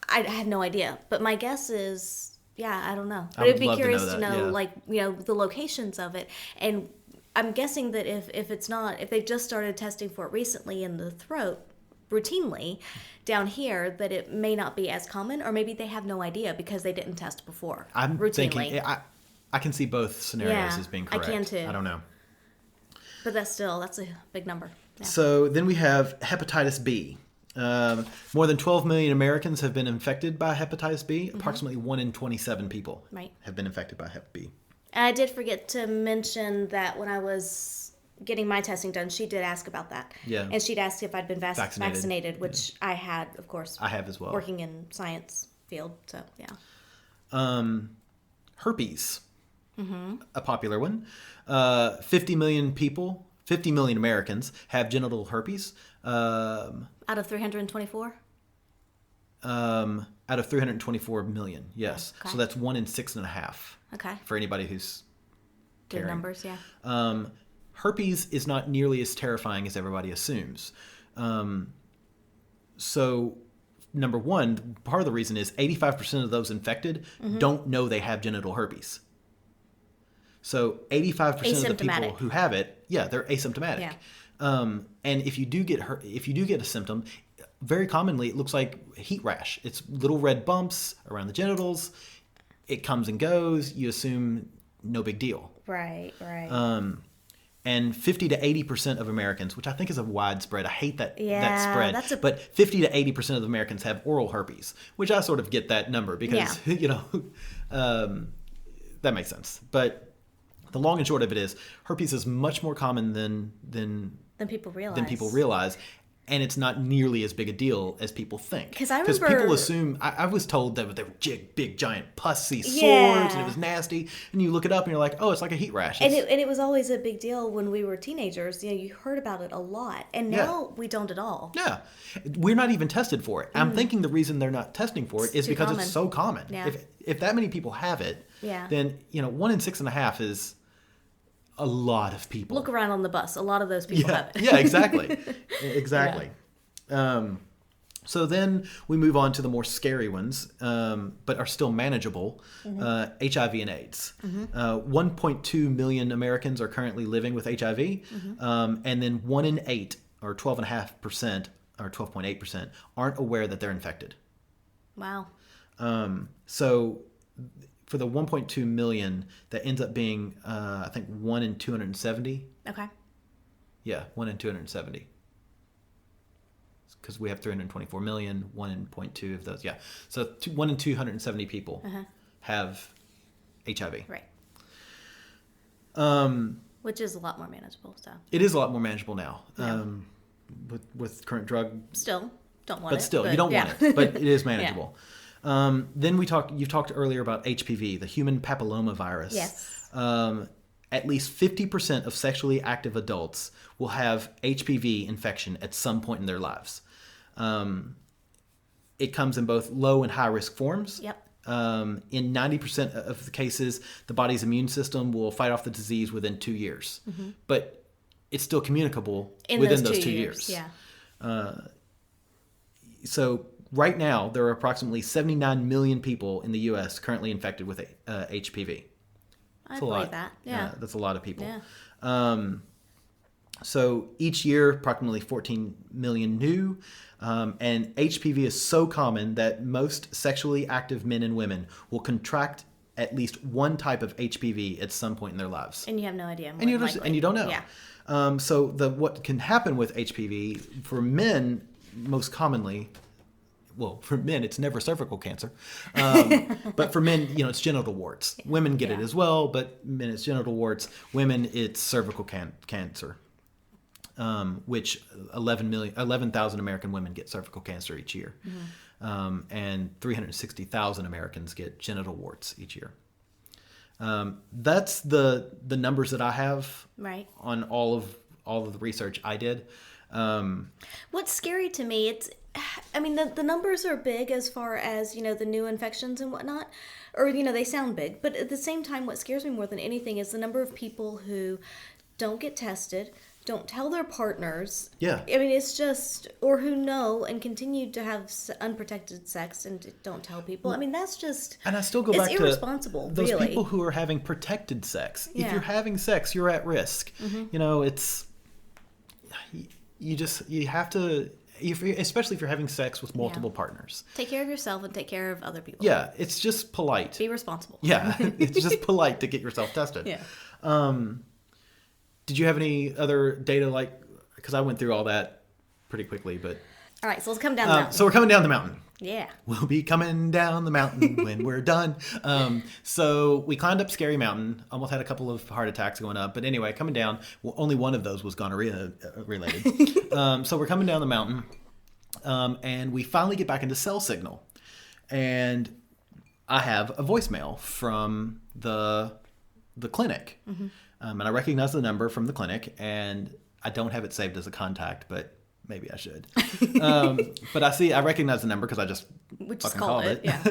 I have no idea, but my guess is, I don't know. But I'd be curious to know the locations of it. And I'm guessing that if they've just started testing for it recently in the throat, routinely down here, that it may not be as common, or maybe they have no idea because they didn't test before. I'm thinking I can see both scenarios as being correct. I can too. I don't know. But that's a big number. Yeah. So then we have hepatitis B. More than 12 million Americans have been infected by hepatitis B. Mm-hmm. Approximately 1 in 27 people have been infected by hep B. I did forget to mention that when I was getting my testing done, she did ask about that. Yeah. And she'd asked if I'd been vaccinated, which I had, of course. I have as well. Working in science field, so yeah. Herpes, a popular one. 50 million Americans have genital herpes. Out of 324? Out of 324 million, yes. Okay. So that's 1 in 6.5. Okay. For anybody who's caring. Good numbers, yeah. Herpes is not nearly as terrifying as everybody assumes. So, number one, part of the reason is 85% of those infected don't know they have genital herpes. So 85% of the people who have it, they're asymptomatic. Yeah. And if you do get a symptom, very commonly it looks like heat rash. It's little red bumps around the genitals. It comes and goes. You assume no big deal. Right. And 50 to 80% of Americans, which I think is a widespread. I hate that spread. But 50 to 80% of Americans have oral herpes, which I sort of get that number because that makes sense. But the long and short of it is, herpes is much more common than people realize. And it's not nearly as big a deal as people think. Because people assume, I was told that they were big, giant, pussy sores, and it was nasty. And you look it up and you're like, oh, it's like a heat rash. And it was always a big deal when we were teenagers. You heard about it a lot. And now we don't at all. Yeah. We're not even tested for it. I'm thinking the reason they're not testing for it is because it's so common. Yeah. If that many people have it, then 1 in 6.5 is a lot of people. Look around on the bus. A lot of those people have it. Yeah, exactly. Exactly. Yeah. So then we move on to the more scary ones, but are still manageable. HIV and AIDS. 1.2 million Americans are currently living with HIV. And then 1 in 8, or 12.5%, or 12.8%, aren't aware that they're infected. Wow. So for the 1.2 million, that ends up being, I think, 1 in 270. Okay. Yeah, 1 in 270. Because we have 324 million, 1 in 0.2 of those. Yeah. So 1 in 270 people have HIV. Right. Which is a lot more manageable. So it is a lot more manageable now. Yeah. With current drug. Still, don't want it. But still, you don't want it. But it is manageable. Then you've talked earlier about HPV, the human papillomavirus. Yes. At least 50% of sexually active adults will have HPV infection at some point in their lives. It comes in both low and high risk forms. Yep. In 90% of the cases, the body's immune system will fight off the disease within 2 years. But it's still communicable within those 2 years. Yeah. So right now, there are approximately 79 million people in the U.S. currently infected with HPV. I believe that. Yeah. That's a lot of people. Yeah. So each year, approximately 14 million new. And HPV is so common that most sexually active men and women will contract at least one type of HPV at some point in their lives. And you have no idea. And you don't know. Yeah. So what can happen with HPV for men most commonly, well, for men, it's never cervical cancer. But for men, it's genital warts. Women get it as well, but men, it's genital warts. Women, it's cervical cancer, which 11,000 American women get cervical cancer each year. And 360,000 Americans get genital warts each year. That's the numbers that I have on all of the research I did. What's scary to me, the numbers are big as far as, the new infections and whatnot, or, they sound big. But at the same time, what scares me more than anything is the number of people who don't get tested, don't tell their partners. Yeah. It's just, or who know and continue to have unprotected sex and don't tell people. That's just, and I still go back to irresponsible, those people who are having protected sex. Yeah. If you're having sex, you're at risk. It's, you have to, especially if you're having sex with multiple partners. Take care of yourself and take care of other people. Yeah, it's just polite. Be responsible. Yeah, it's just polite to get yourself tested. Yeah. Did you have any other data because I went through all that pretty quickly, but... All right, so let's come down the mountain. So we're coming down the mountain. Yeah. We'll be coming down the mountain when we're done. So we climbed up Scary Mountain. Almost had a couple of heart attacks going up. But anyway, coming down, only one of those was gonorrhea related. So we're coming down the mountain. And we finally get back into cell signal. And I have a voicemail from the clinic. Mm-hmm. And I recognize the number from the clinic. And I don't have it saved as a contact, but... maybe I should. But I recognize the number because I just fucking called it. Yeah.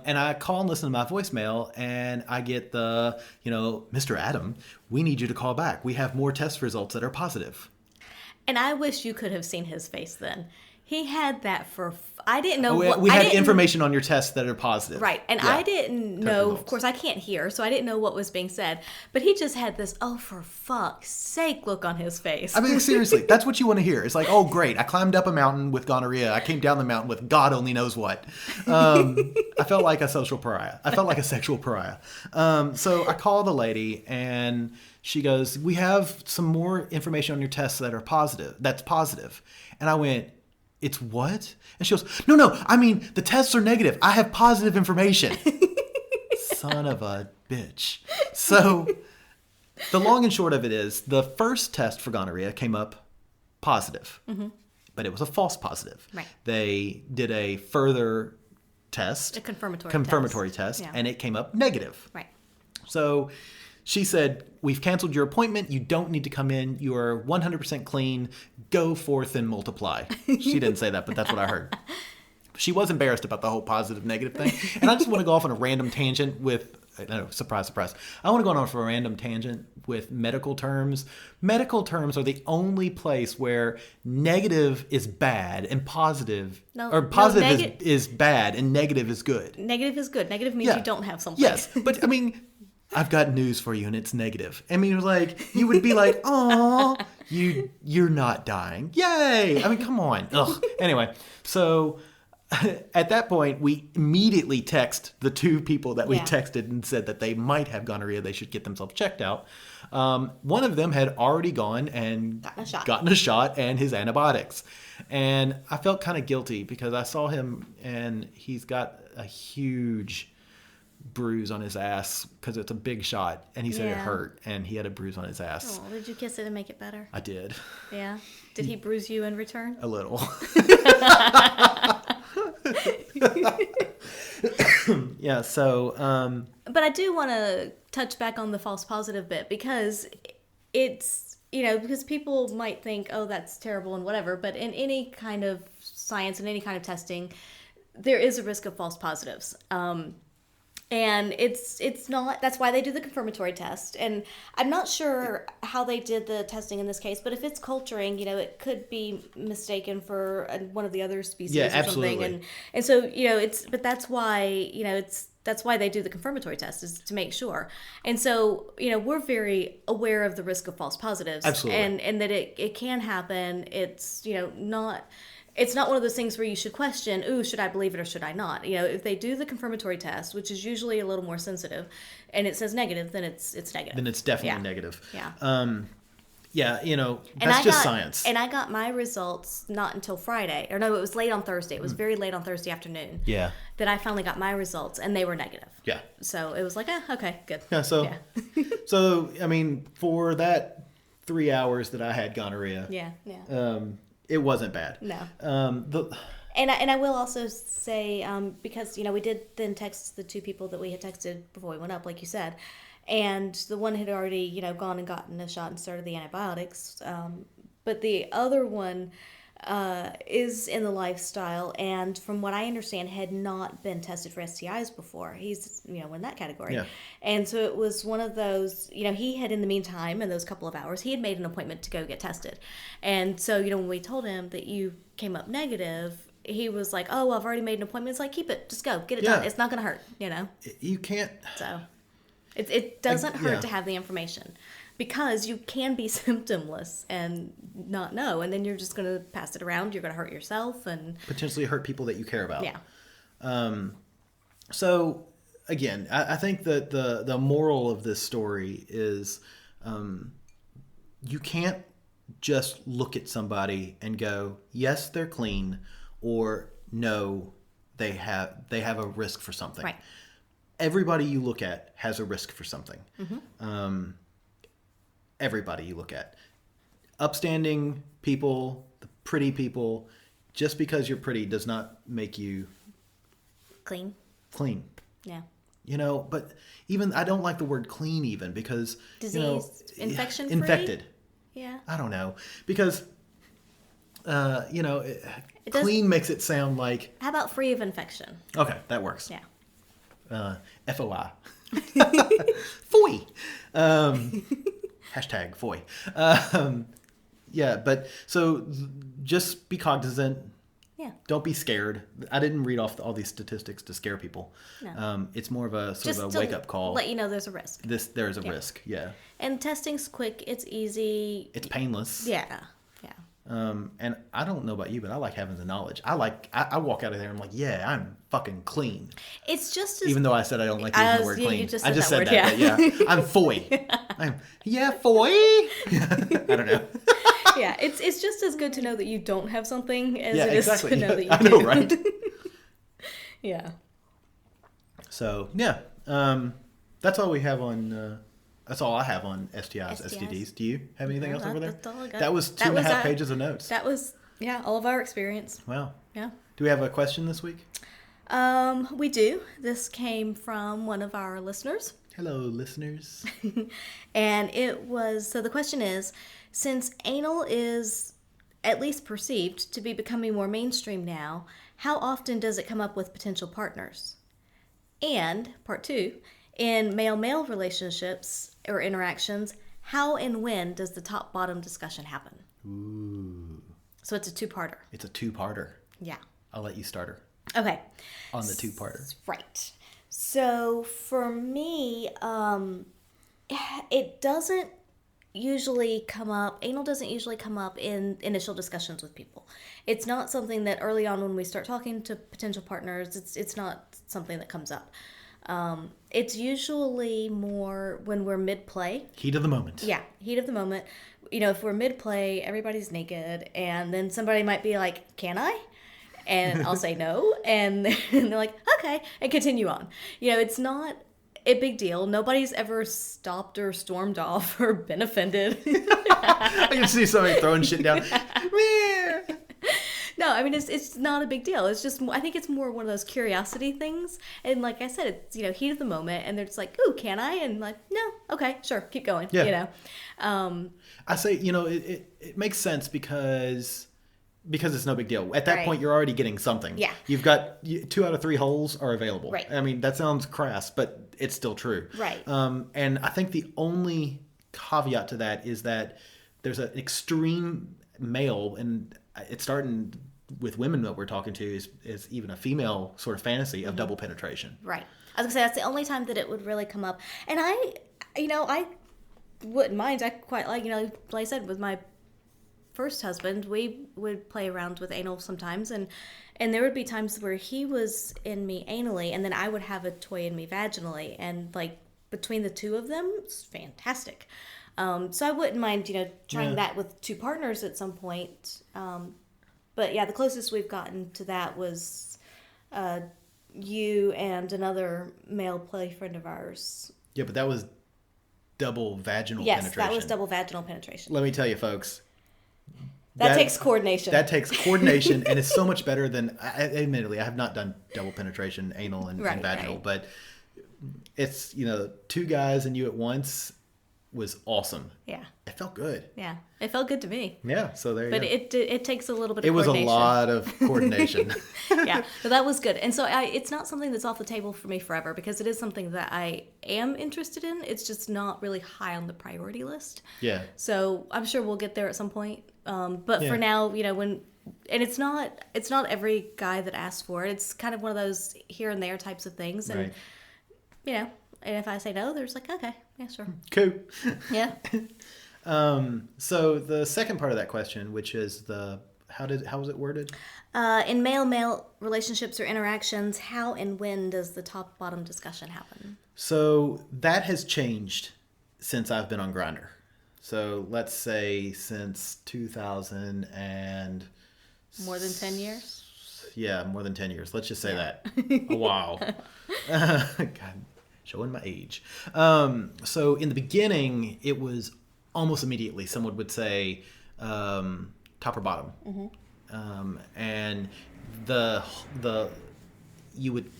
And I call and listen to my voicemail, and I get Mr. Adam, we need you to call back. We have more test results that are positive. And I wish you could have seen his face then. He had that I didn't know we had information on your tests that are positive. Right. And yeah. I didn't know, of course I can't hear, so I didn't know what was being said. But he just had this, oh, for fuck's sake, look on his face. I mean, seriously, that's what you want to hear. It's like, oh, great, I climbed up a mountain with gonorrhea. I came down the mountain with God only knows what. I felt like a social pariah. I felt like a sexual pariah. So I call the lady, and she goes, we have some more information on your tests that are positive. That's positive. And I went, it's what? And she goes, no, I mean, the tests are negative. I have positive information. Son of a bitch. So the long and short of it is the first test for gonorrhea came up positive, mm-hmm. but it was a false positive. Right. They did a further test, a confirmatory test, yeah. And it came up negative. Right. So she said, we've canceled your appointment. You don't need to come in. You are 100% clean. Go forth and multiply. She didn't say that, but that's what I heard. She was embarrassed about the whole positive negative thing. And I just want to go off on a random tangent with, surprise. I want to go on for a random tangent with medical terms. Medical terms are the only place where negative is bad and positive, is bad and negative is good. Negative is good. Negative means you don't have something. Yes, but I mean... I've got news for you, and it's negative. I mean, like, you would be like, "Oh, you're not dying. Yay!" I mean, come on. Ugh. Anyway, so at that point, we immediately text the two people that we texted and said that they might have gonorrhea. They should get themselves checked out. One of them had already gone and gotten a shot and his antibiotics. And I felt kind of guilty because I saw him, and he's got a huge bruise on his ass because it's a big shot, and he said it hurt, and he had a bruise on his ass. Oh, did you kiss it and make it better? I did. Yeah. Did he bruise you in return? A little. Yeah. So. But I do want to touch back on the false positive bit because it's because people might think, oh, that's terrible and whatever, but in any kind of science and any kind of testing, there is a risk of false positives. And it's not, that's why they do the confirmatory test. And I'm not sure how they did the testing in this case, but if it's culturing, it could be mistaken for one of the other species or absolutely. Something. And so, but that's why, that's why they do the confirmatory test, is to make sure. And so, we're very aware of the risk of false positives. Absolutely. And that it can happen. It's, it's not one of those things where you should question, ooh, should I believe it or should I not? If they do the confirmatory test, which is usually a little more sensitive, and it says negative, then it's negative. Then it's definitely negative. Yeah. That's just science. And I got my results not until Friday. Or no, it was late on Thursday. It was very late on Thursday afternoon. Yeah. That I finally got my results, and they were negative. Yeah. So it was like, okay, good. Yeah, so, so I mean, for that 3 hours that I had gonorrhea. Yeah. It wasn't bad. No. And I will also say, because, we did then text the two people that we had texted before we went up, like you said. And the one had already, gone and gotten a shot and started the antibiotics. But the other one is in the lifestyle, and from what I understand, had not been tested for STIs before. He's, in that category. Yeah. And so it was one of those, he had, in the meantime, in those couple of hours, he had made an appointment to go get tested. And so, when we told him that you came up negative, he was like, oh, well, I've already made an appointment. It's like, keep it, just go, get it done. It's not going to hurt, You can't. So it doesn't hurt to have the information. Because you can be symptomless and not know, and then you're just going to pass it around. You're going to hurt yourself and potentially hurt people that you care about. Yeah. So again, I think that the moral of this story is, you can't just look at somebody and go, yes, they're clean, or no, they have a risk for something. Right. Everybody you look at has a risk for something. Mm-hmm. Everybody you look at. Upstanding people, the pretty people, just because you're pretty does not make you clean. Yeah. But even I don't like the word clean even because disease, infection-free? Infected. Yeah. I don't know because clean makes it sound like. How about free of infection? Okay, that works. Yeah. FOI. FOI. Hashtag FOI. But so just be cognizant. Yeah. Don't be scared. I didn't read off all these statistics to scare people. No. It's more of a just of a wake-up call. Let you know there's a risk. There is a risk, yeah. And testing's quick. It's easy. It's painless. Yeah. And I don't know about you, but I like having the knowledge. I walk out of there and I'm like, yeah, I'm fucking clean. It's just as... Even though I said I don't like using the word clean. You just I just said word, that, yeah. But yeah. I'm foy. Foy. I don't know. Yeah, it's just as good to know that you don't have something as it exactly. is to know that you do. I know, right? Yeah. So, that's all we have on... that's all I have on STIs, STDs. Do you have anything else over there? That's all I got. That was 2.5 pages of notes. That was, all of our experience. Wow. Yeah. Do we have a question this week? We do. This came from one of our listeners. Hello, listeners. And the question is, since anal is at least perceived to be becoming more mainstream now, how often does it come up with potential partners? And, part 2, in male-male relationships or interactions, how and when does the top-bottom discussion happen? Ooh. So it's a two-parter. It's a two-parter. Yeah. I'll let you start her. Okay. On the two-parter. Right. So for me, it doesn't usually come up, anal doesn't usually come up in initial discussions with people. It's not something that early on when we start talking to potential partners, it's not something that comes up. It's usually more when we're mid-play. Heat of the moment. Yeah, heat of the moment. If we're mid-play, everybody's naked, and then somebody might be like, can I? And I'll say no, and they're like, okay, and continue on. It's not a big deal. Nobody's ever stopped or stormed off or been offended. I can see somebody throwing shit down. No, I mean, it's not a big deal. It's just, I think it's more one of those curiosity things. And like I said, it's, heat of the moment. And they're just like, ooh, can I? And like, no, okay, sure, keep going, I say, it makes sense because it's no big deal. At that point, you're already getting something. Yeah. You've got 2 out of 3 holes are available. Right. I mean, that sounds crass, but it's still true. Right. And I think the only caveat to that is that there's an extreme male, and it's starting with women that we're talking to is even a female sort of fantasy of double penetration. Right. I was gonna say that's the only time that it would really come up. And I wouldn't mind. I quite like, like I said, with my first husband, we would play around with anal sometimes, and there would be times where he was in me anally, and then I would have a toy in me vaginally, and like between the two of them, it's fantastic. So I wouldn't mind, trying that with 2 partners at some point. But yeah, the closest we've gotten to that was you and another male play friend of ours. Yeah, but that was double vaginal penetration. Yes, that was double vaginal penetration. Let me tell you, folks. That takes coordination. That takes coordination, and it's so much better than... admittedly, I have not done double penetration, anal and vaginal, but it's, 2 guys and you at once was awesome. Yeah. It felt good. Yeah. It felt good to me. Yeah, so there you go. But it takes a little bit of It coordination. was a lot of coordination. Yeah, but that was good. And so it's not something that's off the table for me forever, because it is something that I am interested in. It's just not really high on the priority list. Yeah. So I'm sure we'll get there at some point. But for now, and it's not every guy that asks for it. It's kind of one of those here and there types of things. And, and if I say no, there's like, okay, yeah, sure. Cool. Yeah. So the second part of that question, which is how was it worded? In male-male relationships or interactions, how and when does the top-bottom discussion happen? So that has changed since I've been on Grindr. So let's say since 2000 and... More than 10 years? Yeah, more than 10 years. Let's just say that. A while. God, showing my age. So in the beginning, it was almost immediately someone would say top or bottom. Mm-hmm. And you would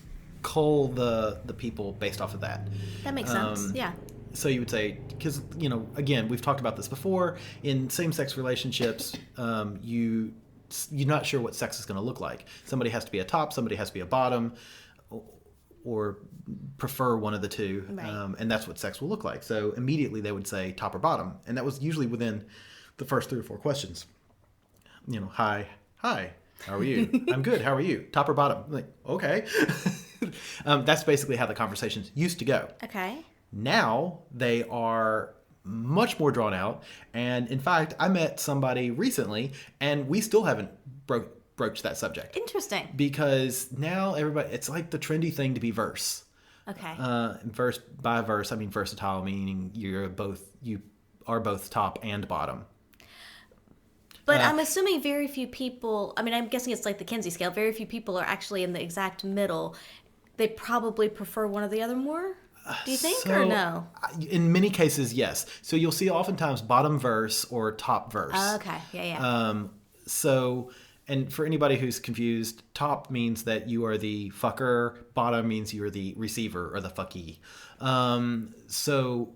cull the people based off of that. That makes sense, yeah. So you would say, because, again, we've talked about this before, in same-sex relationships, you're not sure what sex is going to look like. Somebody has to be a top, somebody has to be a bottom, or prefer one of the two, right. And that's what sex will look like. So immediately they would say top or bottom, and that was usually within the first 3 or 4 questions. Hi, how are you? I'm good, how are you? Top or bottom? I'm like, okay. That's basically how the conversations used to go. Okay. Now they are much more drawn out, and in fact, I met somebody recently, and we still haven't broached that subject. Interesting. Because now it's like the trendy thing to be verse. Okay. Verse by verse, I mean versatile, meaning you are both top and bottom. But I'm assuming very few people, I'm guessing it's like the Kinsey scale, very few people are actually in the exact middle. They probably prefer one or the other more? Do you think, or no? In many cases, yes. So you'll see oftentimes bottom verse or top verse. Okay, yeah. And for anybody who's confused, top means that you are the fucker, bottom means you are the receiver or the fucky. So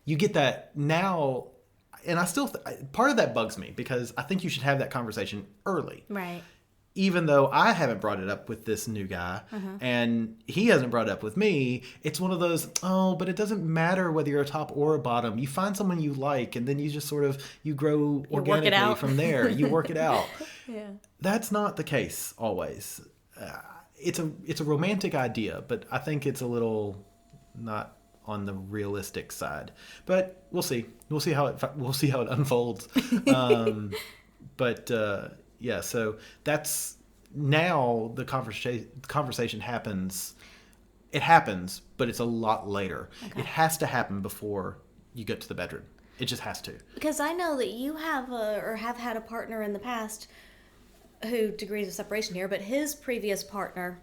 you get that now, and I still, part of that bugs me because I think you should have that conversation early. Right. Even though I haven't brought it up with this new guy, and he hasn't brought it up with me, it's one of those, but it doesn't matter whether you're a top or a bottom. You find someone you like, and then you just sort of, you grow organically from there. You work it out. Yeah. That's not the case always. It's a romantic idea, but I think it's a little not on the realistic side. But we'll see. We'll see how it unfolds. Yeah, so that's now the conversation happens. It happens, but it's a lot later. Okay. It has to happen before you get to the bedroom. It just has to. Because I know that you have have had a partner in the past who, degrees of separation here, but his previous partner,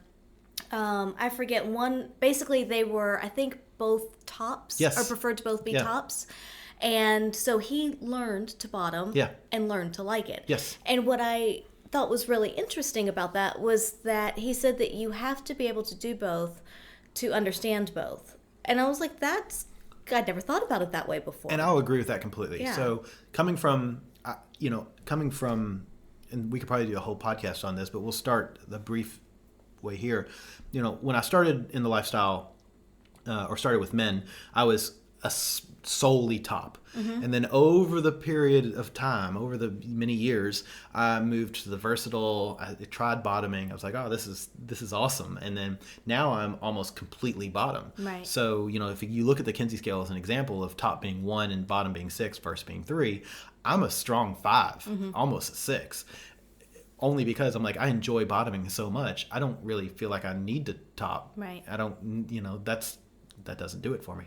I forget one, basically they were, I think, both tops. Yes. Or preferred to both be tops. And so he learned to bottom and learned to like it. Yes. And what I thought was really interesting about that was that he said that you have to be able to do both to understand both. And I was like, I'd never thought about it that way before. And I'll agree with that completely. Yeah. So coming from, and we could probably do a whole podcast on this, but we'll start the brief way here. When I started in the lifestyle, or started with men, I was solely top. Mm-hmm. And then over the period of time, over the many years, I moved to the versatile. I tried bottoming. I was like, oh, this is awesome. And then now I'm almost completely bottom. Right. So, if you look at the Kinsey scale as an example of top being 1 and bottom being 6, verse being 3, I'm a strong 5, almost a 6. Only because I'm like, I enjoy bottoming so much. I don't really feel like I need to top. Right. I don't, that doesn't do it for me.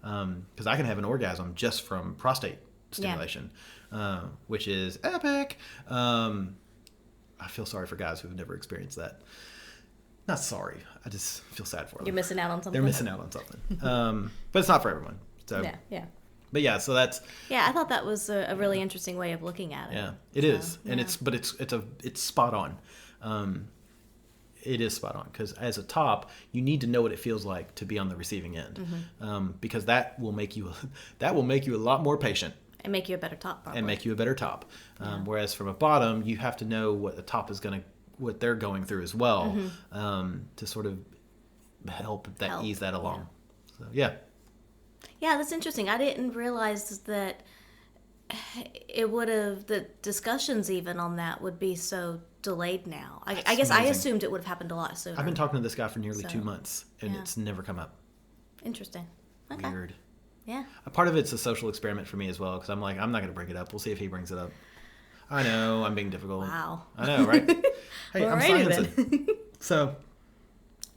Because I can have an orgasm just from prostate stimulation, which is epic. I feel sorry for guys who have never experienced that. Not sorry. I just feel sad for them. You're missing out on something. They're missing out on something. But it's not for everyone. So yeah. But yeah, so that's. Yeah, I thought that was a really interesting way of looking at it. Yeah, it is, and it's spot on. It is spot on because as a top, you need to know what it feels like to be on the receiving end, because that will make you a lot more patient and make you a better top. Probably. Whereas from a bottom, you have to know what the top is what they're going through as well, to sort of help ease that along. So yeah, that's interesting. I didn't realize that the discussions even on that would be so delayed now. I guess I assumed it would have happened a lot sooner. I've been talking to this guy for nearly 2 months, and it's never come up. Interesting. Okay. Weird. Yeah. A part of it's a social experiment for me as well, because I'm like, I'm not going to bring it up. We'll see if he brings it up. I know, I'm being difficult. Wow. I know, right? Hey, I'm sciencing. So,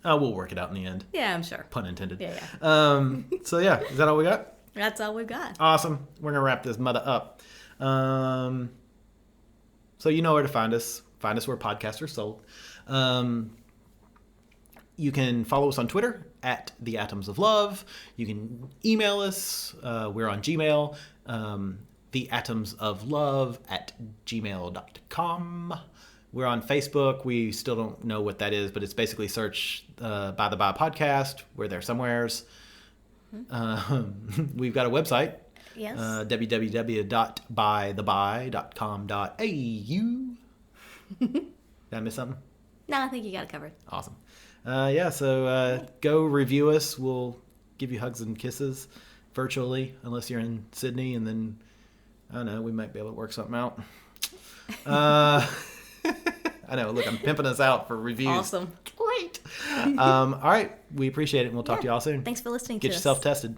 we'll work it out in the end. Yeah, I'm sure. Pun intended. Yeah. So yeah, is that all we got? That's all we've got. Awesome. We're going to wrap this mother up. So you know where to find us. Find us where podcasts are sold. You can follow us on Twitter at The Atoms of Love. You can email us. We're on Gmail. theatomsoflove@gmail.com. We're on Facebook. We still don't know what that is, but it's basically search By the By Podcast. We're there somewheres. We've got a website. Yes. www.bytheby.com.au. Did I miss something? No, I think you got it covered. Awesome. So go review us. We'll give you hugs and kisses virtually, unless you're in Sydney, and then, I don't know, we might be able to work something out. I know, look, I'm pimping us out for reviews. Awesome. Great. All right, we appreciate it, and we'll talk to you all soon. Thanks for listening Get to us. yourself tested.